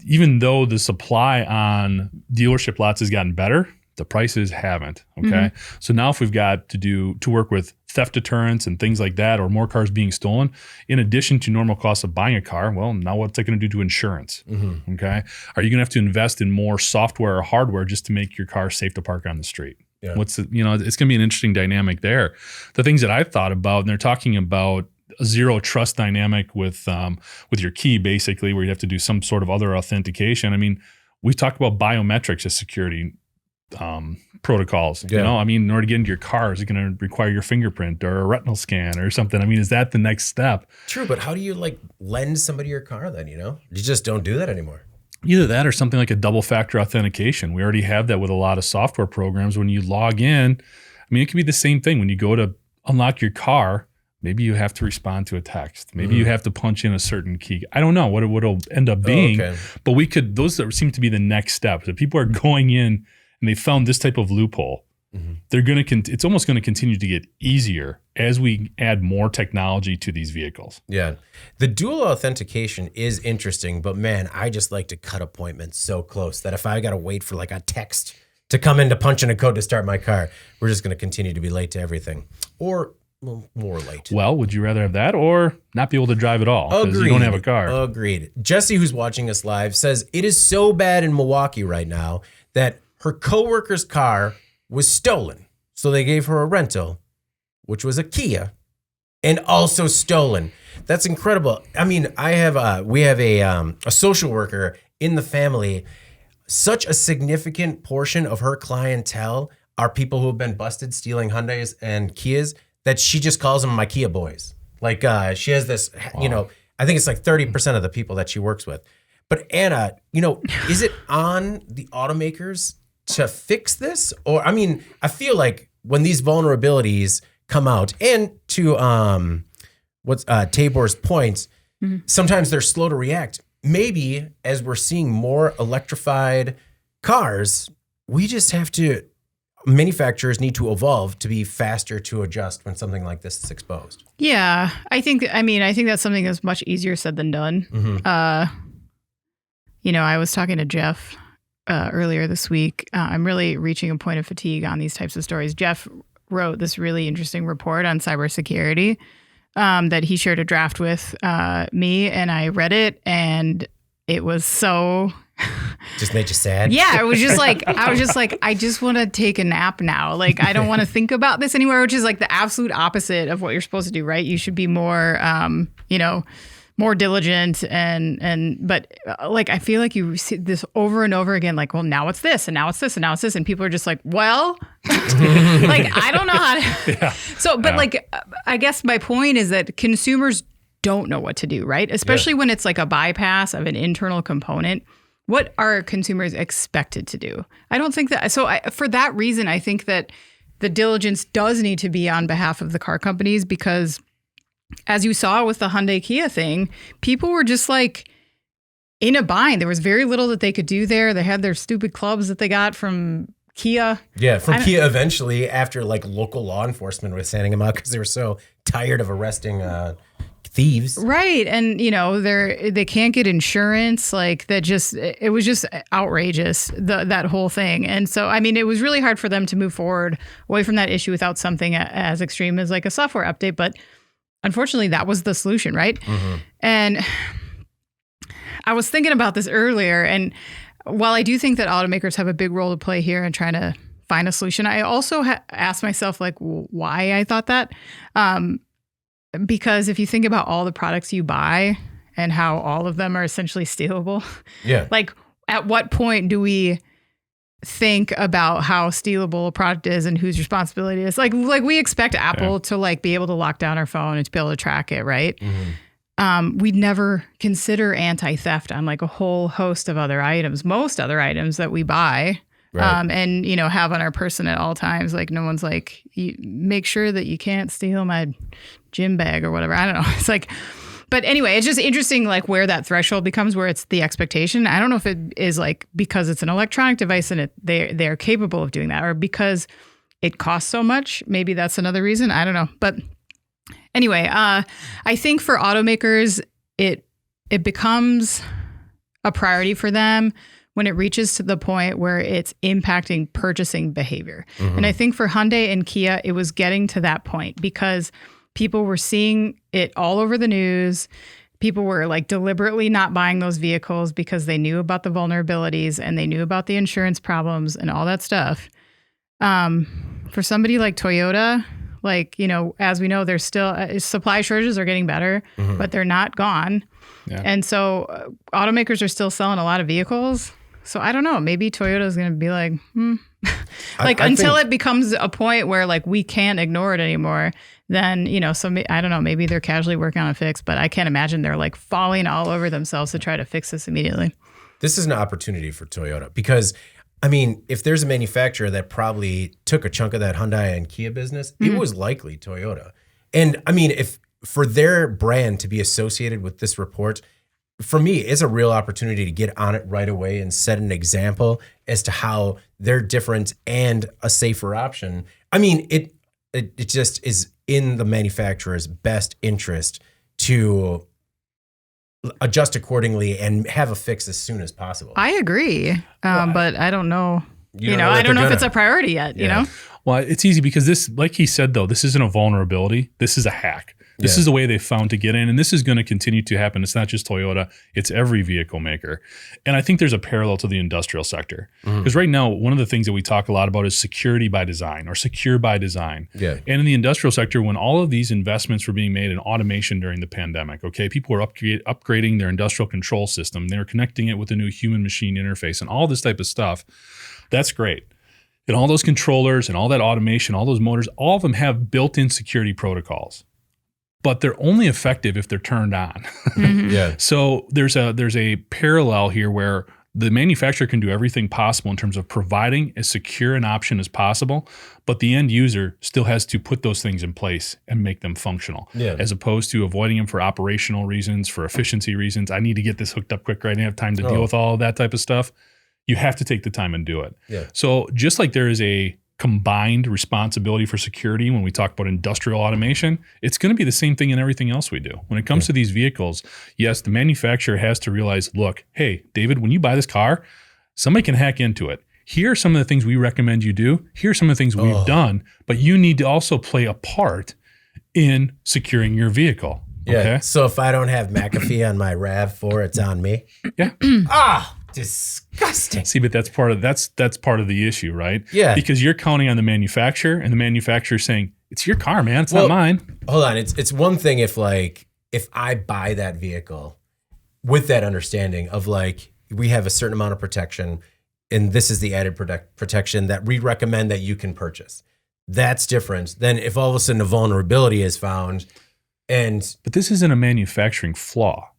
C: Even though the supply on dealership lots has gotten better, the prices haven't. Okay. So now if we've got to work with theft deterrence and things like that, or more cars being stolen, in addition to normal costs of buying a car, well, now what's that going to do to insurance? Okay. Are you going to have to invest in more software or hardware just to make your car safe to park on the street?
B: Yeah.
C: It's going to be an interesting dynamic there. The things that I've thought about, and they're talking about a zero trust dynamic with your key, basically, where you have to do some sort of other authentication. I mean, we talked about biometrics as security protocols.
B: Yeah.
C: You know, I mean, in order to get into your car, is it going to require your fingerprint or a retinal scan or something? I mean, is that the next step?
B: True, but how do you lend somebody your car then, you know? You just don't do that anymore.
C: Either that or something like a double factor authentication. We already have that with a lot of software programs. When you log in, I mean, it could be the same thing. When you go to unlock your car, maybe you have to respond to a text. Maybe you have to punch in a certain key. I don't know what it'll end up being, but those seem to be the next steps. If people are going in and they found this type of loophole, they're going to, it's almost going to continue to get easier as we add more technology to these vehicles.
B: Yeah. The dual authentication is interesting, but man, I just like to cut appointments so close that if I got to wait for a text to come in to punch in a code to start my car, we're just going to continue to be late to everything, or more late.
C: Well, would you rather have that or not be able to drive at all because you don't have a car?
B: Agreed. Jesse, who's watching us live, says it is so bad in Milwaukee right now that her coworker's car was stolen. So they gave her a rental, which was a Kia, and also stolen. That's incredible. I mean, we have a social worker in the family. Such a significant portion of her clientele are people who have been busted stealing Hyundais and Kias that she just calls them my Kia boys. She has this, I think it's 30% of the people that she works with. But Anna, is it on the automakers to fix this? Or, I mean, I feel like when these vulnerabilities come out, and to Tabor's point, sometimes they're slow to react. Maybe as we're seeing more electrified cars, manufacturers need to evolve to be faster to adjust when something like this is exposed.
A: Yeah, I think that's something that's much easier said than done. I was talking to Jeff earlier this week. I'm really reaching a point of fatigue on these types of stories. Jeff wrote this really interesting report on cybersecurity that he shared a draft with me, and I read it, and it was so...
B: Just made you sad?
A: Yeah, it was just I just want to take a nap now. I don't want to think about this anymore, which is the absolute opposite of what you're supposed to do, right? You should be more, more diligent but I feel like you see this over and over again, well, now it's this and now it's this and now it's this. And people are just well, I don't know how to. Yeah. So, but I guess my point is that consumers don't know what to do, right? Especially when it's a bypass of an internal component. What are consumers expected to do? I don't think that. So for that reason, I think that the diligence does need to be on behalf of the car companies, because as you saw with the Hyundai Kia thing, people were just in a bind. There was very little that they could do there. They had their stupid clubs that they got from Kia.
B: Yeah, from Kia eventually after local law enforcement was sending them out because they were so tired of arresting thieves.
A: Right. And, they can't get insurance. Like it was just outrageous, that whole thing. And so, I mean, it was really hard for them to move forward away from that issue without something as extreme as like a software update. But unfortunately, that was the solution, right? Mm-hmm. And I was thinking about this earlier. And while I do think that automakers have a big role to play here in trying to find a solution, I also asked myself, like, why I thought that. Because if you think about all the products you buy and how all of them are essentially stealable, like at what point do we think about how stealable a product is and whose responsibility it is? Like we expect Apple to like be able to lock down our phone and to be able to track it, right? Mm-hmm. We'd never consider anti-theft on like a whole host of other items, most other items that we buy. Right. And, have on our person at all times. Like no one's like, you make sure that you can't steal my gym bag or whatever. I don't know. It's like, but anyway, it's just interesting, like where that threshold becomes, where it's the expectation. I don't know if it is like because it's an electronic device and they're capable of doing that, or because it costs so much. Maybe that's another reason. I don't know. But anyway, I think for automakers, it becomes a priority for them when it reaches to the point where it's impacting purchasing behavior. Mm-hmm. And I think for Hyundai and Kia, it was getting to that point because people were seeing it all over the news. People were like deliberately not buying those vehicles because they knew about the vulnerabilities and they knew about the insurance problems and all that stuff. For somebody like Toyota, like, as we know, there's still supply shortages are getting better, mm-hmm. but they're not gone. Yeah. And so automakers are still selling a lot of vehicles. So I don't know, maybe Toyota is going to be like, until it becomes a point where like we can't ignore it anymore, then, I don't know, maybe they're casually working on a fix, but I can't imagine they're like falling all over themselves to try to fix this immediately.
B: This is an opportunity for Toyota because, I mean, if there's a manufacturer that probably took a chunk of that Hyundai and Kia business, mm-hmm. it was likely Toyota. And I mean, if for their brand to be associated with this report, for me, it's a real opportunity to get on it right away and set an example as to how they're different and a safer option. I mean, it just is in the manufacturer's best interest to adjust accordingly and have a fix as soon as possible.
A: I agree, but I don't know. I don't know if it's a priority yet.
C: Well, it's easy because this, like he said, though, this isn't a vulnerability. This is a hack. This is the way they found to get in, and this is going to continue to happen. It's not just Toyota; it's every vehicle maker. And I think there's a parallel to the industrial sector because right now, one of the things that we talk a lot about is security by design or secure by design. Yeah. And in the industrial sector, when all of these investments were being made in automation during the pandemic, people were upgrading their industrial control system. They were connecting it with a new human-machine interface and all this type of stuff. That's great. And all those controllers and all that automation, all those motors, all of them have built-in security protocols. But they're only effective if they're turned on. Mm-hmm. So there's a parallel here where the manufacturer can do everything possible in terms of providing as secure an option as possible, but the end user still has to put those things in place and make them functional, as opposed to avoiding them for operational reasons, for efficiency reasons. I need to get this hooked up quick. I didn't have time to deal with all of that type of stuff. You have to take the time and do it. Yeah. So just like there is a combined responsibility for security when we talk about industrial automation, it's going to be the same thing in everything else we do. When it comes to these vehicles, yes, the manufacturer has to realize, look, hey, David, when you buy this car, somebody can hack into it. Here are some of the things we recommend you do. Here are some of the things we've done, but you need to also play a part in securing your vehicle.
B: Yeah.
C: Okay?
B: So if I don't have McAfee on my RAV4, it's on me.
C: Yeah.
B: Disgusting.
C: See, but that's part of the issue, right?
B: Yeah.
C: Because you're counting on the manufacturer, and the manufacturer saying, "It's your car, man. It's not mine."
B: Hold on. It's one thing if I buy that vehicle with that understanding of like we have a certain amount of protection, and this is the added protection that we recommend that you can purchase. That's different than if all of a sudden a vulnerability is found,
C: but this isn't a manufacturing flaw,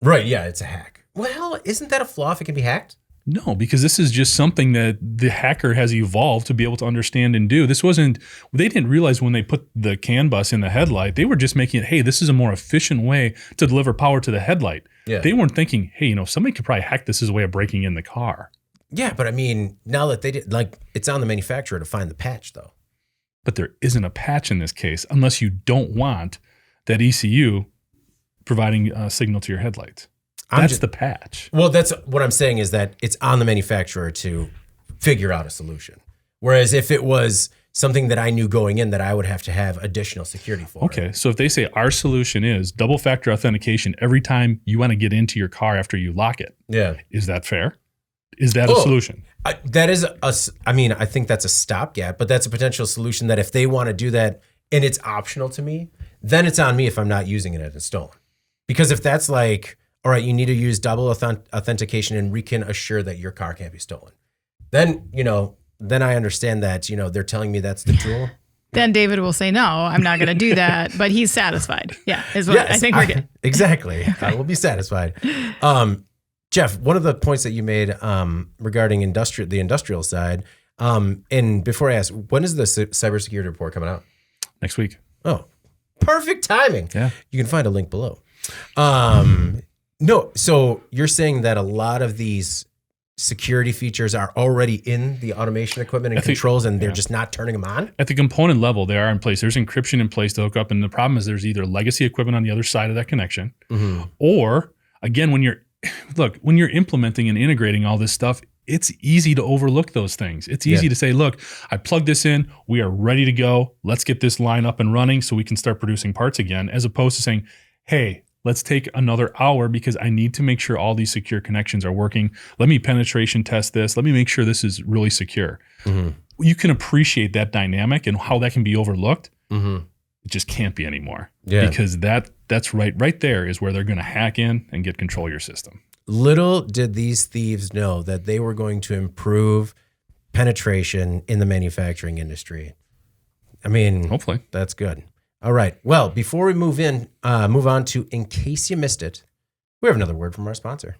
B: right? Yeah, it's a hack. Well, isn't that a flaw if it can be hacked?
C: No, because this is just something that the hacker has evolved to be able to understand and do. They didn't realize when they put the CAN bus in the headlight, they were just making it, hey, this is a more efficient way to deliver power to the headlight. Yeah. They weren't thinking, hey, somebody could probably hack this as a way of breaking in the car.
B: Yeah, but I mean, now that they did, it's on the manufacturer to find the patch though.
C: but there isn't a patch in this case unless you don't want that ECU providing a signal to your headlights. That's the patch.
B: Well, that's what I'm saying is that it's on the manufacturer to figure out a solution. Whereas if it was something that I knew going in that I would have to have additional security for.
C: Okay, so if they say our solution is double factor authentication every time you want to get into your car after you lock it.
B: Yeah.
C: Is that fair? Is that a solution?
B: That is I think that's a stopgap, but that's a potential solution that if they want to do that and it's optional to me, then it's on me if I'm not using it and it's stolen. Because if that's like, all right, you need to use double authentication and we can assure that your car can't be stolen. Then, then I understand that, they're telling me that's the tool.
A: Then David will say, no, I'm not going to do that. But he's satisfied. Yeah, is what I think we're getting.
B: Exactly. I will be satisfied. Jeff, one of the points that you made regarding the industrial side, and before I ask, when is the cybersecurity report coming out?
C: Next week.
B: Oh, perfect timing.
C: Yeah.
B: You can find a link below. No, so you're saying that a lot of these security features are already in the automation equipment and controls, and they're just not turning them on?
C: At the component level, they are in place. There's encryption in place to hook up, and the problem is there's either legacy equipment on the other side of that connection, or, again, when you're implementing and integrating all this stuff, it's easy to overlook those things. It's easy to say, look, I plugged this in. We are ready to go. Let's get this line up and running so we can start producing parts again, as opposed to saying, hey, let's take another hour because I need to make sure all these secure connections are working. Let me penetration test this. Let me make sure this is really secure. You can appreciate that dynamic and how that can be overlooked. It just can't be anymore. Because that's right there is where they're going to hack in and get control of your system.
B: Little did these thieves know that they were going to improve penetration in the manufacturing industry. I mean,
C: hopefully
B: that's good. All right. Well, before we move on to In Case You Missed It, we have another word from our sponsor.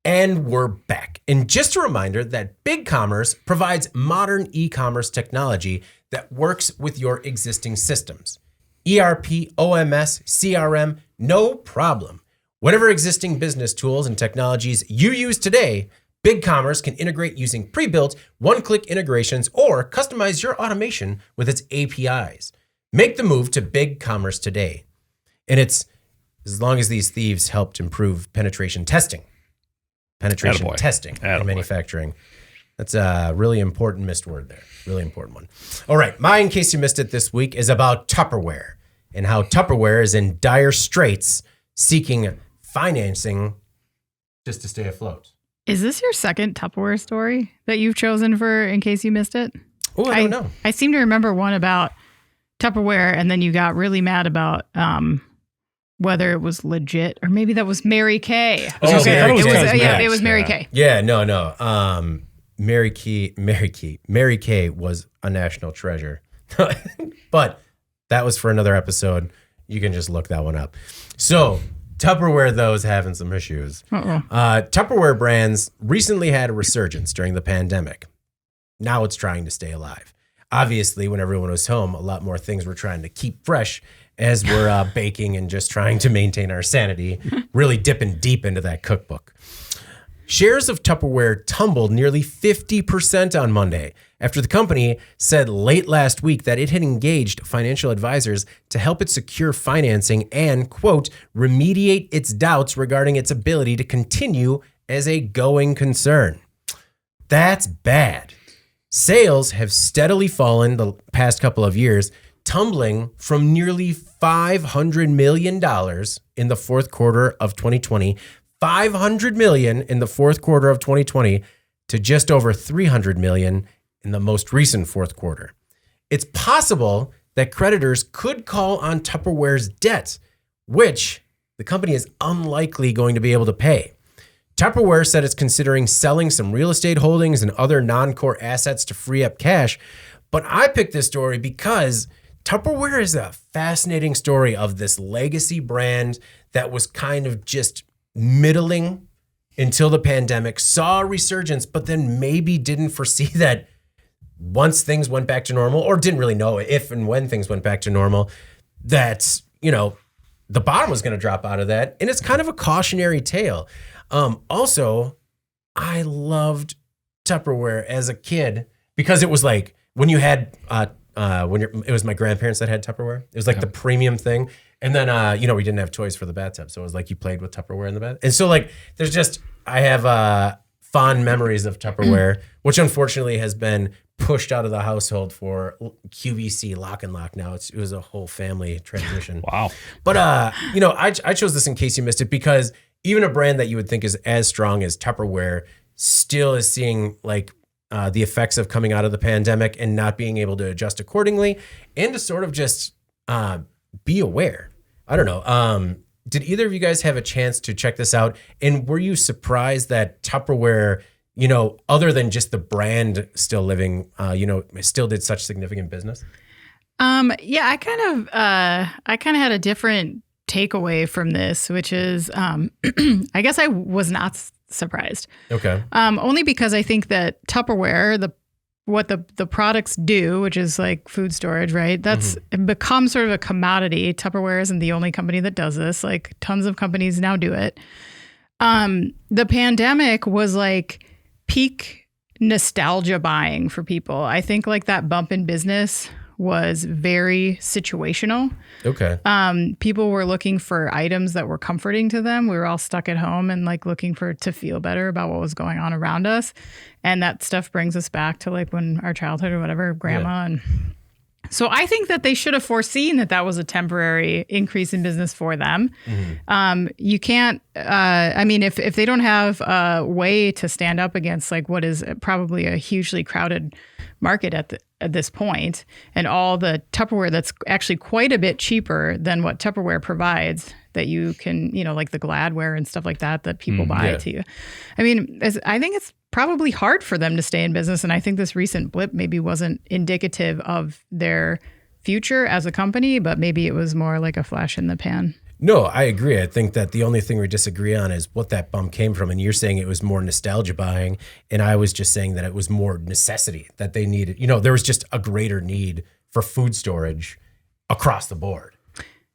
B: And we're back. And just a reminder that BigCommerce provides modern e-commerce technology that works with your existing systems. ERP, OMS, CRM, no problem. Whatever existing business tools and technologies you use today, BigCommerce can integrate using pre-built one-click integrations or customize your automation with its APIs. Make the move to BigCommerce today. And it's as long as these thieves helped improve penetration testing. Testing in manufacturing. That's a really important missed word there. Really important one. All right. My In Case You Missed It this week is about Tupperware and how Tupperware is in dire straits seeking financing just to stay afloat.
A: Is this your second Tupperware story that you've chosen for In Case You Missed It?
B: Oh, I don't know.
A: I seem to remember one about Tupperware, and then you got really mad about whether it was legit, or maybe that was Mary Kay.
C: It
A: was Mary Kay.
B: Yeah, no. Mary Kay was a national treasure. But that was for another episode. You can just look that one up. So Tupperware, though, is having some issues. Tupperware brands recently had a resurgence during the pandemic. Now it's trying to stay alive. Obviously, when everyone was home, a lot more things were trying to keep fresh as we're baking and just trying to maintain our sanity, really dipping deep into that cookbook. Shares of Tupperware tumbled nearly 50% on Monday after the company said late last week that it had engaged financial advisors to help it secure financing and, quote, remediate its doubts regarding its ability to continue as a going concern. That's bad. Sales have steadily fallen the past couple of years, tumbling from nearly $500 million in the fourth quarter of 2020, $500 million in the fourth quarter of 2020, to just over $300 million in the most recent fourth quarter. It's possible that creditors could call on Tupperware's debt, which the company is unlikely going to be able to pay. Tupperware said it's considering selling some real estate holdings and other non-core assets to free up cash. But I picked this story because Tupperware is a fascinating story of this legacy brand that was kind of just middling until the pandemic, saw a resurgence, but then maybe didn't foresee that once things went back to normal, or didn't really know if and when things went back to normal, that, the bottom was going to drop out of that. And it's kind of a cautionary tale. Also, I loved Tupperware as a kid because it was like when you had, it was my grandparents that had Tupperware. It was like the premium thing. And then, we didn't have toys for the bathtub. So it was like you played with Tupperware in the bath. And so like, I have fond memories of Tupperware, which unfortunately has been pushed out of the household for QVC lock and lock now. It was a whole family transition.
C: Wow.
B: But, I chose this in case you missed it because even a brand that you would think is as strong as Tupperware still is seeing like the effects of coming out of the pandemic and not being able to adjust accordingly and to sort of just be aware. I don't know. Did either of you guys have a chance to check this out? And were you surprised that Tupperware, other than just the brand still living, still did such significant business?
A: Yeah, I kind of had a different takeaway from this, which is, I guess I was not surprised.
B: Okay.
A: Only because I think that Tupperware, what the products do, which is like food storage, right? That's become sort of a commodity. Tupperware isn't the only company that does this. Like tons of companies now do it. The pandemic was like peak nostalgia buying for people. I think like that bump in business was very situational.
B: Okay.
A: People were looking for items that were comforting to them. We were all stuck at home and like looking to feel better about what was going on around us. And that stuff brings us back to like when our childhood or whatever, grandma. And so I think that they should have foreseen that was a temporary increase in business for them. You can't, if they don't have a way to stand up against like what is probably a hugely crowded market at this point, and all the Tupperware that's actually quite a bit cheaper than what Tupperware provides, that you can, like the Gladware and stuff like that people buy to you. I mean, I think it's probably hard for them to stay in business. And I think this recent blip maybe wasn't indicative of their future as a company, but maybe it was more like a flash in the pan.
B: No, I agree. I think that the only thing we disagree on is what that bump came from. And you're saying it was more nostalgia buying. And I was just saying that it was more necessity that they needed. There was just a greater need for food storage across the board.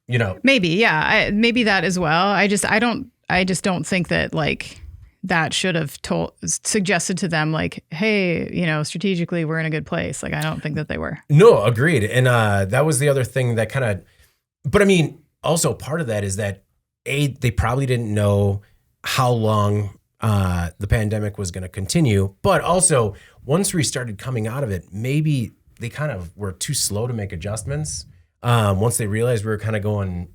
A: Maybe, yeah. Maybe that as well. I just don't think that like that should have suggested to them like, hey, strategically we're in a good place. Like, I don't think that they were.
B: No, agreed. And that was the other thing that kind of, but I mean, also part of that is that they probably didn't know how long the pandemic was going to continue, but also once we started coming out of it, maybe they kind of were too slow to make adjustments. Once they realized we were kind of going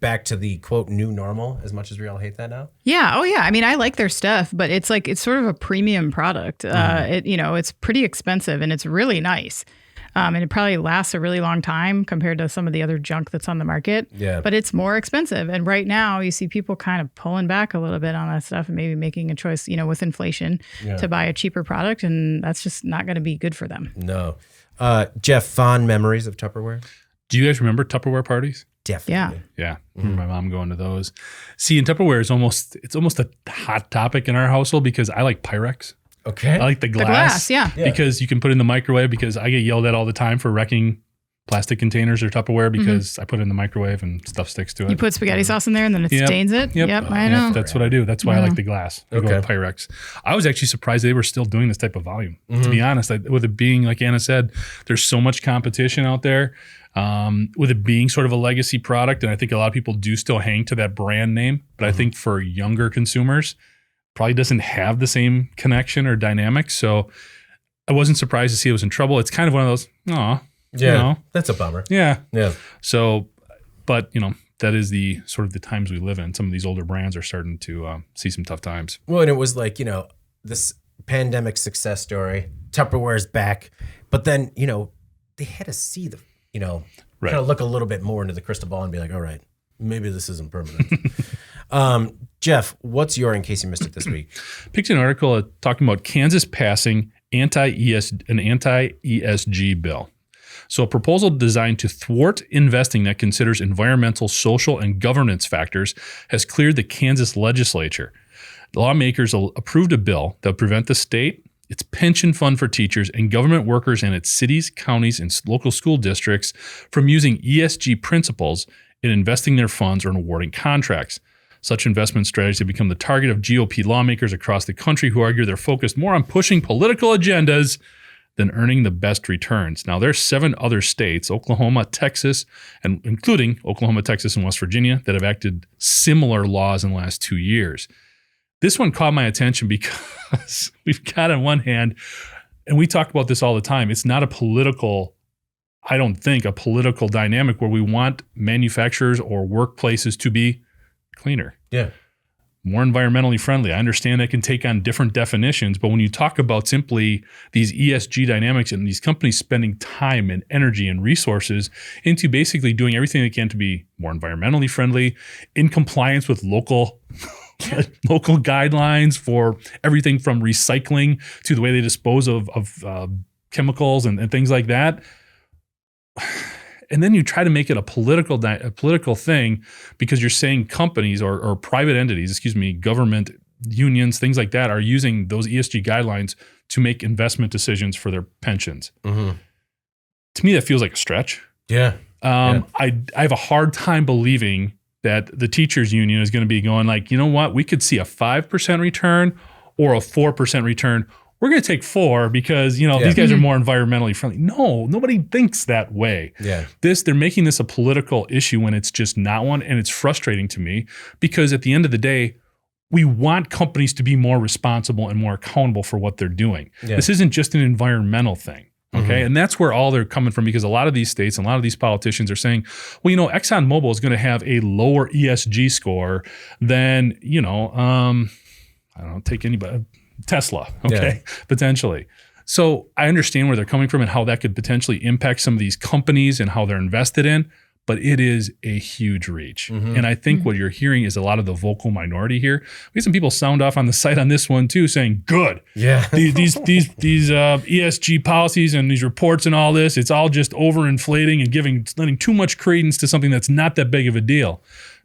B: back to the quote new normal, as much as we all hate that now.
A: Yeah. Oh yeah. I mean, I like their stuff, but it's sort of a premium product. It's pretty expensive and it's really nice. And it probably lasts a really long time compared to some of the other junk that's on the market.
B: Yeah.
A: But it's more expensive. And right now you see people kind of pulling back a little bit on that stuff and maybe making a choice, with inflation to buy a cheaper product. And that's just not going to be good for them.
B: No. Jeff, fond memories of Tupperware?
C: Do you guys remember Tupperware parties?
B: Definitely.
C: Yeah. Remember my mom going to those. See, and Tupperware is almost a hot topic in our household because I like Pyrex.
B: Okay.
C: I like the glass.
A: Yeah.
C: Because you can put it in the microwave, because I get yelled at all the time for wrecking plastic containers or Tupperware because I put it in the microwave and stuff sticks to it.
A: You put spaghetti sauce in there and then it stains it? Yep, I know.
C: That's what I do. That's why I like the glass. I go with Pyrex. I was actually surprised they were still doing this type of volume. To be honest, with it being, like Anna said, there's so much competition out there. With it being sort of a legacy product, and I think a lot of people do still hang to that brand name, but I think for younger consumers, probably doesn't have the same connection or dynamic. So I wasn't surprised to see it was in trouble. It's kind of one of those,
B: that's a bummer.
C: Yeah.
B: Yeah.
C: So, but that is the sort of the times we live in. Some of these older brands are starting to see some tough times.
B: Well, and it was like, this pandemic success story, Tupperware's back, but then, they had to see the, kind of look a little bit more into the crystal ball and be like, all right, maybe this isn't permanent. Jeff, what's your in case you missed it this week?
C: Picked an article talking about Kansas passing an anti-ESG bill. So a proposal designed to thwart investing that considers environmental, social, and governance factors has cleared the Kansas legislature. The lawmakers approved a bill that would prevent the state, its pension fund for teachers, and government workers in its cities, counties, and local school districts from using ESG principles in investing their funds or in awarding contracts. Such investment strategies have become the target of GOP lawmakers across the country who argue they're focused more on pushing political agendas than earning the best returns. Now, there's 7 other states, Oklahoma, Texas, and including Oklahoma, Texas, and West Virginia, that have acted similar laws in the last 2 years. This one caught my attention because we've got on one hand, and we talk about this all the time, it's not a political, I don't think, a political dynamic where we want manufacturers or workplaces to be cleaner.
B: Yeah.
C: More environmentally friendly. I understand that can take on different definitions, but when you talk about simply these ESG dynamics and these companies spending time and energy and resources into basically doing everything they can to be more environmentally friendly, in compliance with local guidelines for everything from recycling to the way they dispose of chemicals and things like that. And then you try to make it a political thing because you're saying companies or private entities, government unions, things like that, are using those ESG guidelines to make investment decisions for their pensions. Mm-hmm. To me, that feels like a stretch.
B: Yeah.
C: I have a hard time believing that the teachers union is going to be going like, you know what, we could see a 5% return or a 4% return. We're going to take 4 because, these guys are more environmentally friendly. No, nobody thinks that way.
B: Yeah.
C: They're making this a political issue when it's just not one. And it's frustrating to me because at the end of the day, we want companies to be more responsible and more accountable for what they're doing. Yeah. This isn't just an environmental thing. Okay. Mm-hmm. And that's where all they're coming from, because a lot of these states and a lot of these politicians are saying, well, ExxonMobil is going to have a lower ESG score than, I don't know, take anybody. Tesla, okay, potentially. So I understand where they're coming from and how that could potentially impact some of these companies and how they're invested in, but it is a huge reach. Mm-hmm. And I think what you're hearing is a lot of the vocal minority here. We had some people sound off on the site on this one too, saying, good.
B: Yeah.
C: These ESG policies and these reports and all this, it's all just overinflating and lending too much credence to something that's not that big of a deal.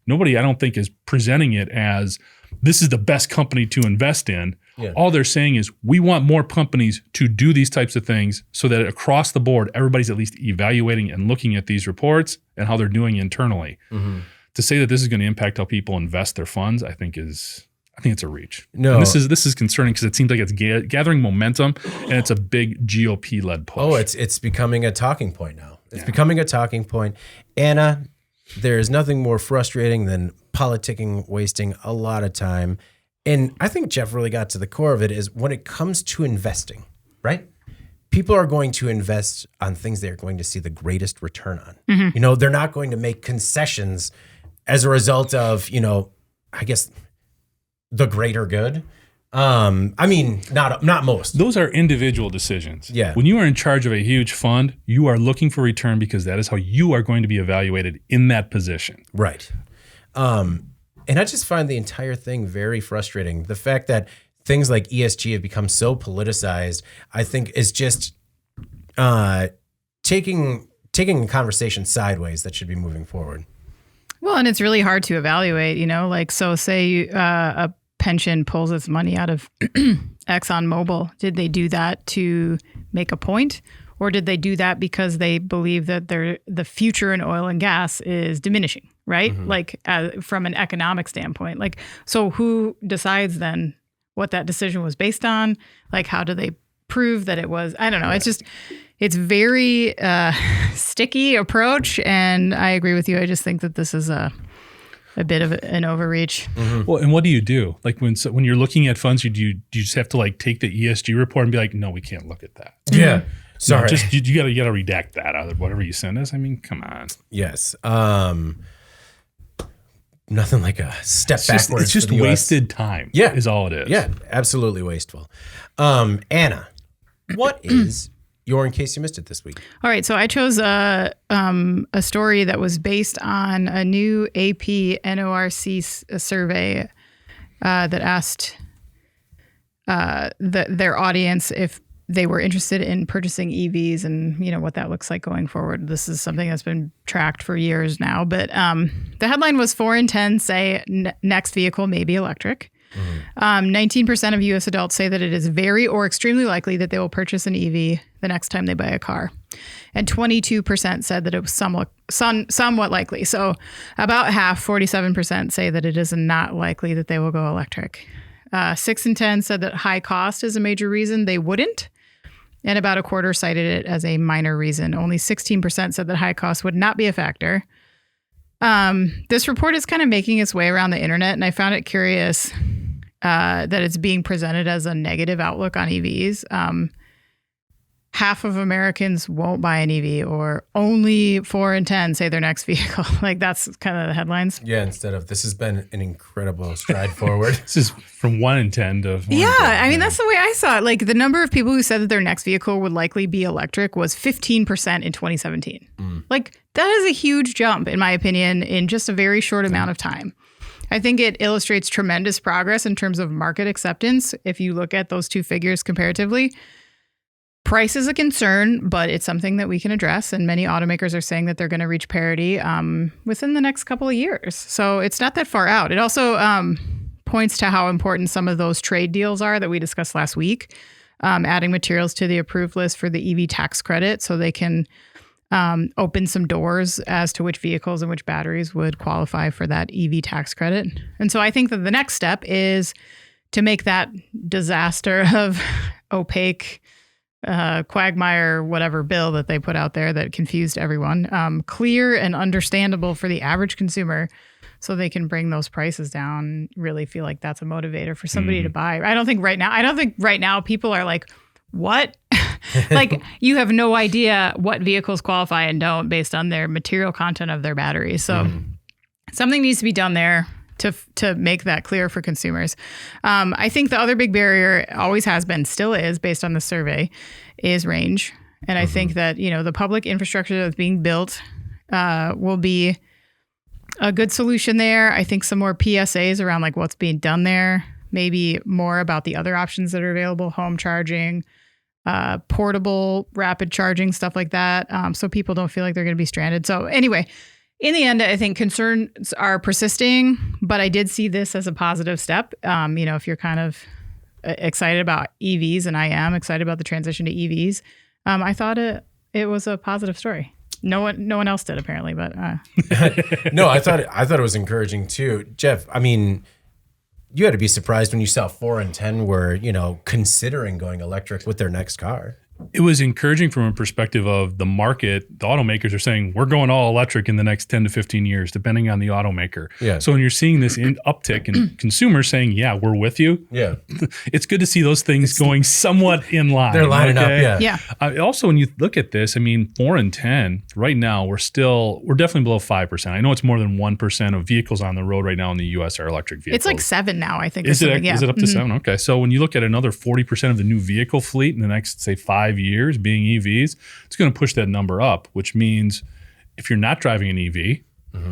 C: Nobody, I don't think, is presenting it as this is the best company to invest in. Yeah. All they're saying is we want more companies to do these types of things so that across the board, everybody's at least evaluating and looking at these reports and how they're doing internally. Mm-hmm. To say that this is going to impact how people invest their funds, I think it's a reach. No, and this is concerning because it seems like it's gathering momentum and it's a big GOP-led push.
B: Oh, it's becoming a talking point now. It's becoming a talking point. Anna, there is nothing more frustrating than politicking, wasting a lot of time. And I think Jeff really got to the core of it is when it comes to investing, right? People are going to invest on things they're going to see the greatest return on. Mm-hmm. They're not going to make concessions as a result of, I guess, the greater good. Not most.
C: Those are individual decisions.
B: Yeah.
C: When you are in charge of a huge fund, you are looking for return because that is how you are going to be evaluated in that position.
B: Right. And I just find the entire thing very frustrating. The fact that things like ESG have become so politicized, I think is just taking a conversation sideways that should be moving forward.
A: Well, and it's really hard to evaluate, so say a pension pulls its money out of ExxonMobil. Did they do that to make a point? Or did they do that because they believe that the future in oil and gas is diminishing, right? Mm-hmm. From an economic standpoint. So who decides then what that decision was based on? How do they prove that it was? I don't know. Yeah. It's very sticky approach. And I agree with you. I just think that this is a bit of an overreach.
C: Mm-hmm. Well, and what do you do? When you're looking at funds, do you just have to take the ESG report and be like, no, we can't look at that.
B: Yeah. Sorry.
C: No, just you gotta redact that out of whatever you send us. Come on.
B: Yes. Nothing like a step backwards.
C: It's just wasted time.
B: Yeah,
C: is all it is.
B: Yeah, absolutely wasteful. Anna, what is your In Case You Missed It this week?
A: All right, so I chose a story that was based on a new AP NORC survey that asked their audience if they were interested in purchasing EVs and, what that looks like going forward. This is something that's been tracked for years now. But the headline was 4 in 10 say next vehicle may be electric. 19% of U.S. adults say that it is very or extremely likely that they will purchase an EV the next time they buy a car. And 22% said that it was somewhat likely. So about half, 47%, say that it is not likely that they will go electric. 6 in 10 said that high cost is a major reason they wouldn't. And about a quarter cited it as a minor reason. Only 16% said that high cost would not be a factor. This report is kind of making its way around the internet, and I found it curious that it's being presented as a negative outlook on EVs. Half of Americans won't buy an EV, or only 4 in 10 say their next vehicle. Like, that's kind of the headlines.
B: Yeah, instead of, this has been an incredible stride forward.
C: This is from 1 in 10 to 1 in 10.
A: I mean, that's the way I saw it. Like, the number of people who said that their next vehicle would likely be electric was 15% in 2017. Like, that is a huge jump, in my opinion, in just a very short amount of time. I think it illustrates tremendous progress in terms of market acceptance. If you look at those two figures comparatively, price is a concern, but it's something that we can address. And many automakers are saying that they're going to reach parity within the next couple of years. So it's not that far out. It also points to how important some of those trade deals are that we discussed last week, adding materials to the approved list for the EV tax credit so they can open some doors as to which vehicles and which batteries would qualify for that EV tax credit. And so I think that the next step is to make that disaster of opaque quagmire, whatever bill that they put out there that confused everyone, clear and understandable for the average consumer so they can bring those prices down, really feel like that's a motivator for somebody to buy. I don't think right now people are like, what? Like, you have no idea what vehicles qualify and don't based on their material content of their batteries. So something needs to be done there to make that clear for consumers. I think the other big barrier always has been, still is, based on the survey, is range. And I think that, the public infrastructure that's being built will be a good solution there. I think some more PSAs around like what's being done there, maybe more about the other options that are available, home charging, portable rapid charging, stuff like that. So people don't feel like they're going to be stranded. So anyway, in the end, I think concerns are persisting, but I did see this as a positive step. If you're kind of excited about EVs, and I am excited about the transition to EVs, I thought it was a positive story. No one else did, apparently, but
B: no, I thought it was encouraging too. Jeff, I mean, you had to be surprised when you saw 4 in 10 were, considering going electric with their next car.
C: It was encouraging from a perspective of the market. The automakers are saying we're going all electric in the next 10 to 15 years, depending on the automaker. Yeah. So when you're seeing this uptick in consumers saying, yeah, we're with you. Yeah. It's good to see those things going somewhat in line.
B: They're lining up. Yeah.
C: Also, when you look at this, 4 in 10 right now, we're definitely below 5%. I know it's more than 1% of vehicles on the road right now in the U.S. are electric vehicles.
A: It's like 7 now, I think.
C: Is it up to 7? Okay. So when you look at another 40% of the new vehicle fleet in the next, say, 5 years being EVs, it's going to push that number up, which means if you're not driving an EV,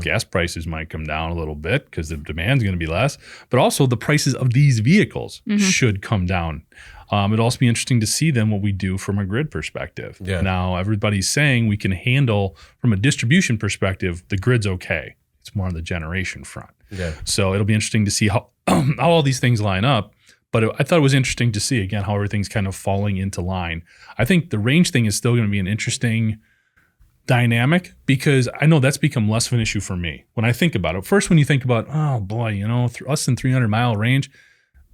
C: gas prices might come down a little bit because the demand's going to be less, but also the prices of these vehicles should come down. It'd also be interesting to see then what we do from a grid perspective. Yeah. Now, everybody's saying we can handle, from a distribution perspective, the grid's okay. It's more on the generation front. Yeah. So it'll be interesting to see how all these things line up. But I thought it was interesting to see, again, how everything's kind of falling into line. I think the range thing is still going to be an interesting dynamic because I know that's become less of an issue for me when I think about it. First, when you think about, oh boy, less than 300-mile range,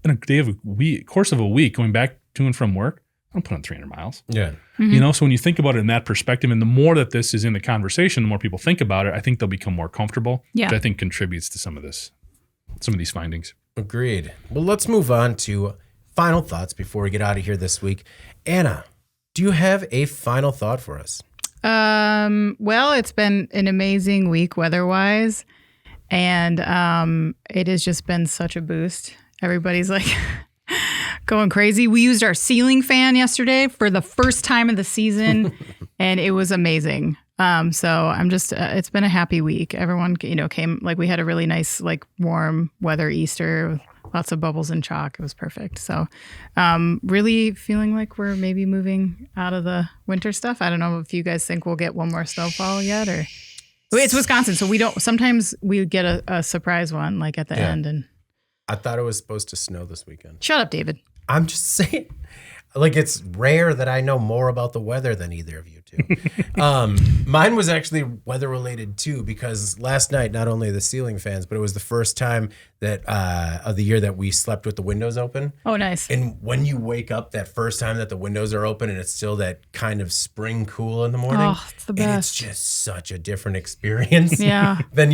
C: in a course of a week going back to and from work, I don't put on 300 miles. Yeah. So when you think about it in that perspective, and the more that this is in the conversation, the more people think about it, I think they'll become more comfortable, which I think contributes to some of these findings.
B: Agreed. Well, let's move on to final thoughts before we get out of here this week. Anna, do you have a final thought for us?
A: Well, it's been an amazing week weather-wise, and it has just been such a boost. Everybody's like going crazy. We used our ceiling fan yesterday for the first time of the season, and it was amazing. So I'm just, it's been a happy week. Everyone, came, like we had a really nice, like warm weather Easter, Lots of bubbles and chalk. It was perfect. So really feeling like we're maybe moving out of the winter stuff. I don't know if you guys think we'll get one more snowfall yet, or it's Wisconsin. So sometimes we get a surprise one like at the end. And
B: I thought it was supposed to snow this weekend.
A: Shut up, David.
B: I'm just saying, like, it's rare that I know more about the weather than either of you two. Mine was actually weather related too, because last night, not only the ceiling fans, but it was the first time that of the year that we slept with the windows open.
A: Oh, nice.
B: And when you wake up that first time that the windows are open and it's still that kind of spring cool in the morning,
A: it's the best.
B: and it's just such a different experience.
A: Yeah.
B: Than,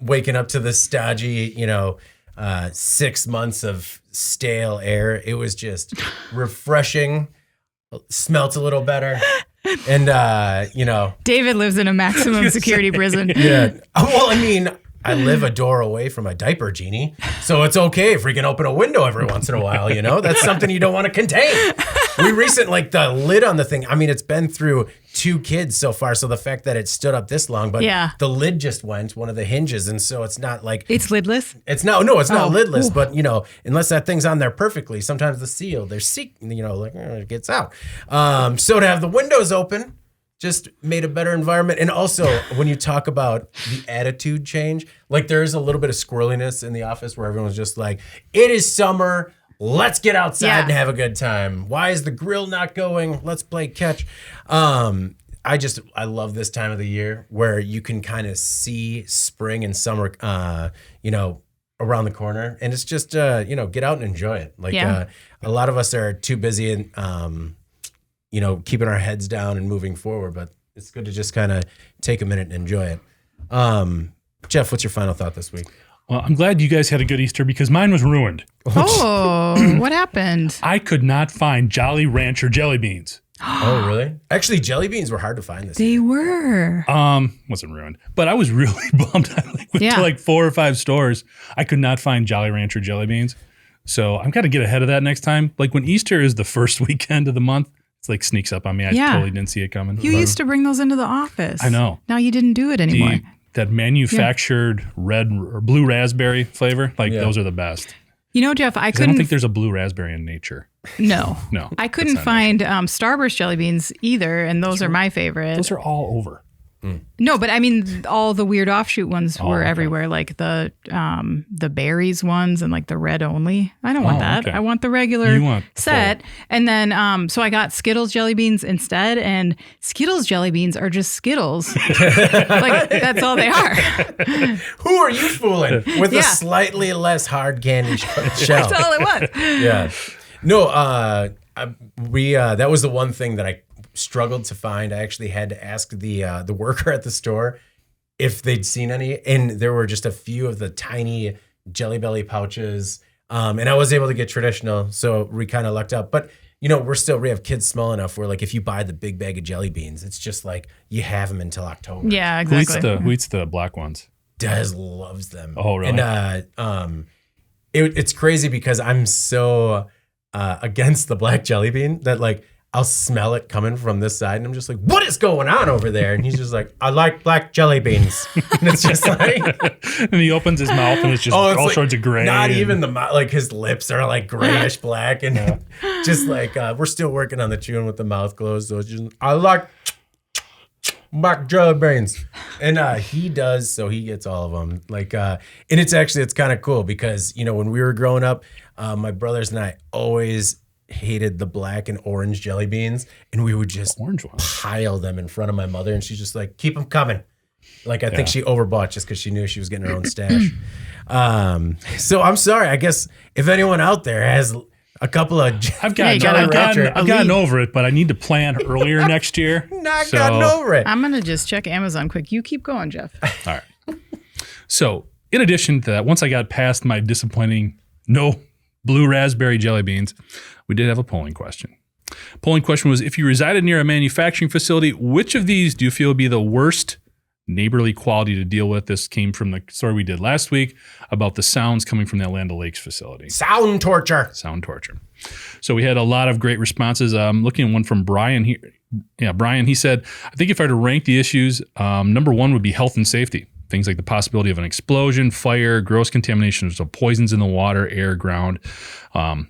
B: waking up to the stodgy, 6 months of stale air. It was just refreshing, smelt a little better. And,
A: David lives in a maximum security prison.
B: Yeah. Well, I mean, I live a door away from a diaper genie, so it's okay if we can open a window every once in a while, That's something you don't want to contain. We recently, the lid on the thing, I mean, it's been through 2 kids so far, so the fact that it stood up this long, but the lid just went, one of the hinges, and so it's not like...
A: It's lidless?
B: It's not lidless, but, unless that thing's on there perfectly, sometimes the seal, it gets out. So to have the windows open just made a better environment. And also, when you talk about the attitude change, like there's a little bit of squirreliness in the office where everyone's just like, it is summer, let's get outside and have a good time. Why is the grill not going? Let's play catch. I love this time of the year where you can kind of see spring and summer, around the corner. And it's just, get out and enjoy it. A lot of us are too busy and, keeping our heads down and moving forward, but it's good to just kind of take a minute and enjoy it. Jeff, what's your final thought this week?
C: Well, I'm glad you guys had a good Easter because mine was ruined.
A: Oh, what happened?
C: I could not find Jolly Rancher jelly beans.
B: Oh, really? Actually, jelly beans were hard to find this year.
A: They were.
C: Wasn't ruined, but I was really bummed. I went to 4 or 5 stores. I could not find Jolly Rancher jelly beans. So I'm got to get ahead of that next time. Like when Easter is the first weekend of the month, it's sneaks up on me. I totally didn't see it coming.
A: You used to bring those into the office.
C: I know.
A: Now you didn't do it anymore.
C: That manufactured red or blue raspberry flavor, those are the best.
A: Jeff, I
C: don't think there's a blue raspberry in nature.
A: No.
C: No.
A: I couldn't find Starburst jelly beans either, and those are my favorite.
C: Those are all over.
A: No, but I mean, all the weird offshoot ones were everywhere, like the berries ones and like the red only. I don't want that. Okay. I want the regular set. And then, so I got Skittles jelly beans instead, and Skittles jelly beans are just Skittles. That's all they are.
B: Who are you fooling with a slightly less hard candy shell?
A: That's all it was.
B: Yeah. No, that was the one thing that I struggled to find. I actually had to ask the worker at the store if they'd seen any, and there were just a few of the tiny Jelly Belly pouches, and I was able to get traditional, so we kind of lucked up. But we have kids small enough where if you buy the big bag of jelly beans, it's just you have them until October.
A: Yeah, exactly.
C: Who eats the black ones?
B: Des loves them.
C: Oh, really?
B: And it's crazy because I'm so against the black jelly bean that I'll smell it coming from this side, and I'm just like, what is going on over there? And he's just like, I like black jelly beans. And it's just
C: and he opens his mouth, and it's just all sorts of gray.
B: Not even the mouth, his lips are grayish black, and just we're still working on the chewing with the mouth closed. So it's just, I like black jelly beans. And he does, so he gets all of them. And it's kind of cool because, when we were growing up, my brothers and I always hated the black and orange jelly beans, and we would just pile them in front of my mother, and she's just like, keep them coming. I think she overbought just because she knew she was getting her own stash. So I'm sorry. I guess if anyone out there has a couple of
C: I've gotten over it, but I need to plan earlier next year.
B: Gotten over it.
A: I'm going to just check Amazon quick. You keep going, Jeff.
C: All right. So in addition to that, once I got past my disappointing no blue raspberry jelly beans, we did have a polling question. Polling question was, if you resided near a manufacturing facility, which of these do you feel would be the worst neighborly quality to deal with? This came from the story we did last week about the sounds coming from the Land O'Lakes facility.
B: Sound torture.
C: So we had a lot of great responses. I'm looking at one from Brian here. Yeah, Brian, he said, I think if I had to rank the issues, number 1 would be health and safety. things like the possibility of an explosion, fire, gross contaminations of poisons in the water, air, ground,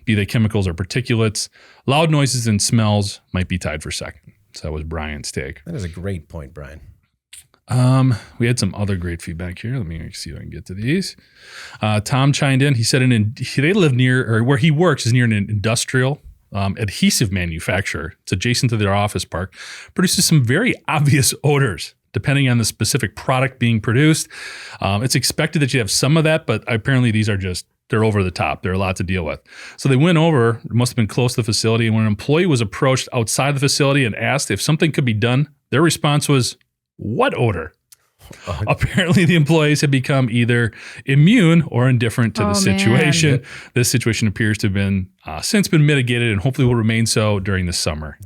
C: be they chemicals or particulates. Loud noises and smells might be tied for second. So that was Brian's take.
B: That is a great point, Brian.
C: We had some other great feedback here. Let me see if I can get to these. Tom chimed in. He said they live near, or where he works is near an industrial adhesive manufacturer. It's adjacent to their office park. Produces some very obvious odors depending on the specific product being produced. It's expected that you have some of that, but apparently these are they're over the top. They're a lot to deal with. So they went over, it must have been close to the facility, and when an employee was approached outside the facility and asked if something could be done, their response was, "What odor?" Apparently, the employees had become either immune or indifferent to the situation. Man. This situation appears to have been since been mitigated and hopefully will remain so during the summer.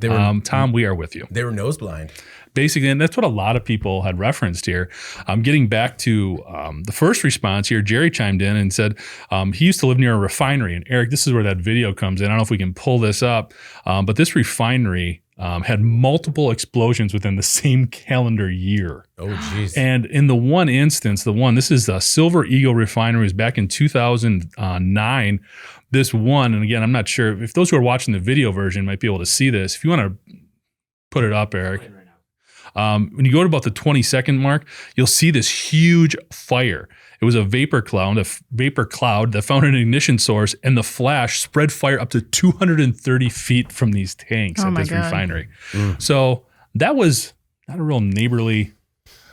C: Tom, we are with you.
B: They were nose blind.
C: Basically, and that's what a lot of people had referenced here. Getting back to the first response here, Jerry chimed in and said he used to live near a refinery. And Eric, this is where that video comes in. I don't know if we can pull this up, but this refinery had multiple explosions within the same calendar year.
B: Oh, geez.
C: And in the one instance, this is the Silver Eagle Refinery, was back in 2009. This one, and again, I'm not sure if those who are watching the video version might be able to see this. If you want to put it up, Eric. When you go to about the 20-second mark, you'll see this huge fire. It was a vapor cloud that found an ignition source, and the flash spread fire up to 230 feet from these tanks at this refinery. So that was not a real neighborly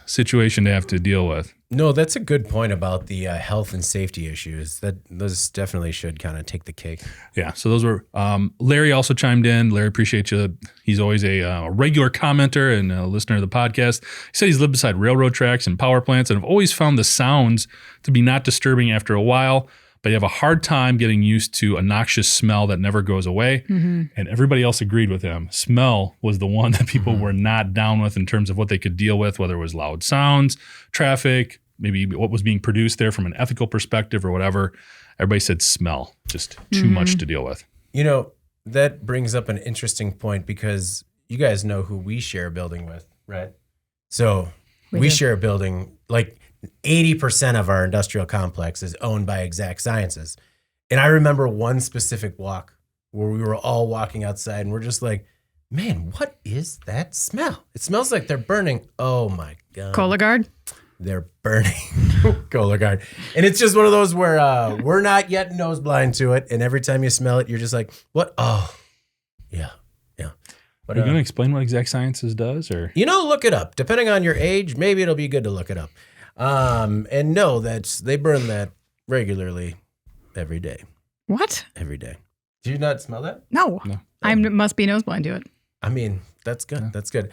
C: situation to have to deal with.
B: No, that's a good point about the health and safety issues. Those definitely should kind of take the cake.
C: Yeah. So those were Larry also chimed in. Larry, appreciate you. He's always a regular commenter and a listener of the podcast. He said he's lived beside railroad tracks and power plants and have always found the sounds to be not disturbing after a while, but you have a hard time getting used to a noxious smell that never goes away. Mm-hmm. And everybody else agreed with him. Smell was the one that people were not down with in terms of what they could deal with, whether it was loud sounds, traffic, maybe what was being produced there from an ethical perspective or whatever. Everybody said smell, just too much to deal with.
B: You know, that brings up an interesting point because you guys know who we share a building with, right? So we share a building, like 80% of our industrial complex is owned by Exact Sciences. And I remember one specific walk where we were all walking outside and we're just like, man, what is that smell? It smells like they're burning. Oh my God.
A: Cologuard?
B: They're burning Cologuard. And it's just one of those where we're not yet nose blind to it. And every time you smell it, you're just like, what? Oh, yeah. But,
C: are you going to explain what Exact Sciences does? Or
B: look it up. Depending on your age, maybe it'll be good to look it up. And know that they burn that regularly every day.
A: What?
B: Every day. Do you not smell that?
A: No. I must be nose blind to it.
B: I mean, that's good. Yeah. That's good.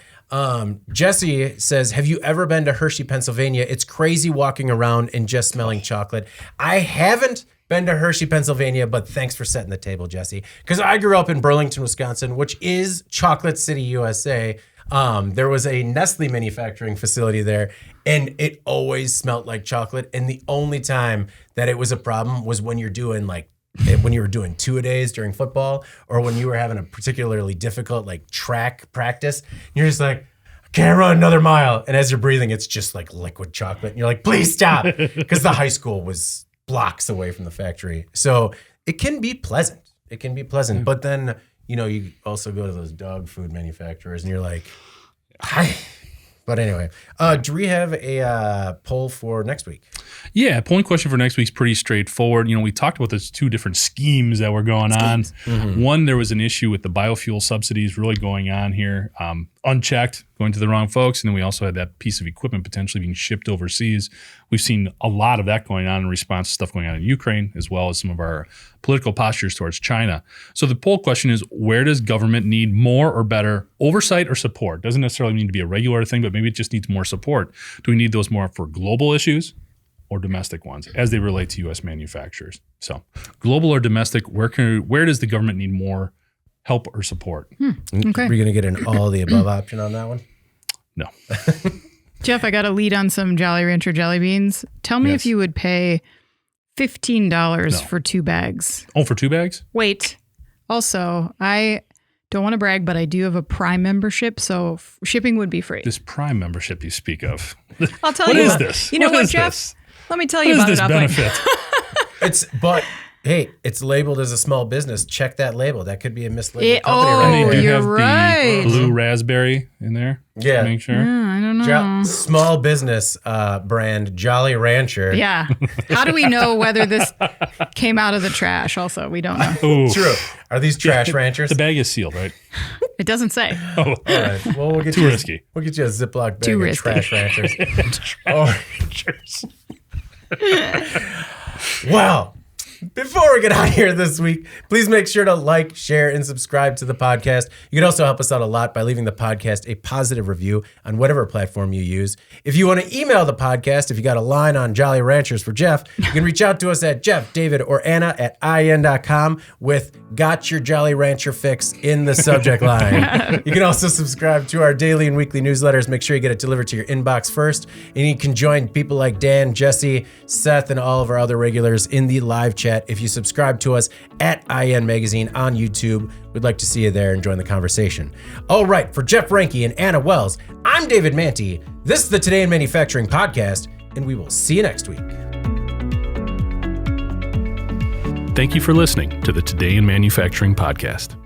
B: Jesse says, have you ever been to Hershey, Pennsylvania? It's crazy walking around and just smelling chocolate. I haven't been to Hershey, Pennsylvania, but thanks for setting the table, Jesse. Because I grew up in Burlington, Wisconsin, which is Chocolate City, USA. There was a Nestle manufacturing facility there, and it always smelled like chocolate. And the only time that it was a problem was when you were doing 2-a-days during football, or when you were having a particularly difficult track practice. You're just like, I can't run another mile. And as you're breathing, it's just like liquid chocolate. And you're like, please stop. Because the high school was blocks away from the factory. So it can be pleasant. But then, you also go to those dog food manufacturers and you're like, hi. But anyway, do we have a poll for next week?
C: Yeah, polling question for next week's pretty straightforward. We talked about those two different schemes that were going on. Mm-hmm. One, there was an issue with the biofuel subsidies really going on here, unchecked, going to the wrong folks. And then we also had that piece of equipment potentially being shipped overseas. We've seen a lot of that going on in response to stuff going on in Ukraine, as well as some of our political postures towards China. So the poll question is, where does government need more or better oversight or support? Doesn't necessarily need to be a regular thing, but maybe it just needs more support. Do we need those more for global issues or domestic ones as they relate to U.S. manufacturers? So global or domestic, where does the government need more help or support?
A: Okay.
B: We're going to get an all the above option on that one?
C: No.
A: Jeff, I got a lead on some Jolly Rancher jelly beans. Tell me if you would pay $15 for 2 bags.
C: Oh, for 2 bags?
A: Wait. Also, I Don't want to brag, but I do have a Prime membership, so shipping would be free.
C: This Prime membership you speak of.
A: I'll tell
C: what
A: you.
C: Is this?
A: You know what, Jeff?
C: This?
A: Let me tell you about it.
C: What is this benefit?
B: But hey, it's labeled as a small business. Check that label. That could be a mislabeled company.
C: And they do
A: you're
C: have
A: right.
C: the blue raspberry in there.
B: Yeah.
C: Make sure.
A: I don't know.
B: Small business brand Jolly Rancher.
A: Yeah. How do we know whether this came out of the trash? Also, we don't know.
C: Ooh.
B: True. Are these trash ranchers?
C: The bag is sealed, right?
A: It doesn't say.
C: Oh,
B: all right. Well, we'll get
C: too risky.
B: We'll get you a Ziploc bag
A: Too
B: of
A: risky.
B: trash ranchers. Wow. Before we get out of here this week, please make sure to like, share, and subscribe to the podcast. You can also help us out a lot by leaving the podcast a positive review on whatever platform you use. If you want to email the podcast, if you got a line on Jolly Ranchers for Jeff, you can reach out to us at Jeff, David, or Anna at in.com with "Got Your Jolly Rancher Fix" in the subject line. You can also subscribe to our daily and weekly newsletters. Make sure you get it delivered to your inbox first. And you can join people like Dan, Jesse, Seth, and all of our other regulars in the live chat. If you subscribe to us at IN Magazine on YouTube, we'd like to see you there and join the conversation. All right, for Jeff Ranke and Anna Wells, I'm David Manti. This is the Today in Manufacturing podcast, and we will see you next week.
C: Thank you for listening to the Today in Manufacturing podcast.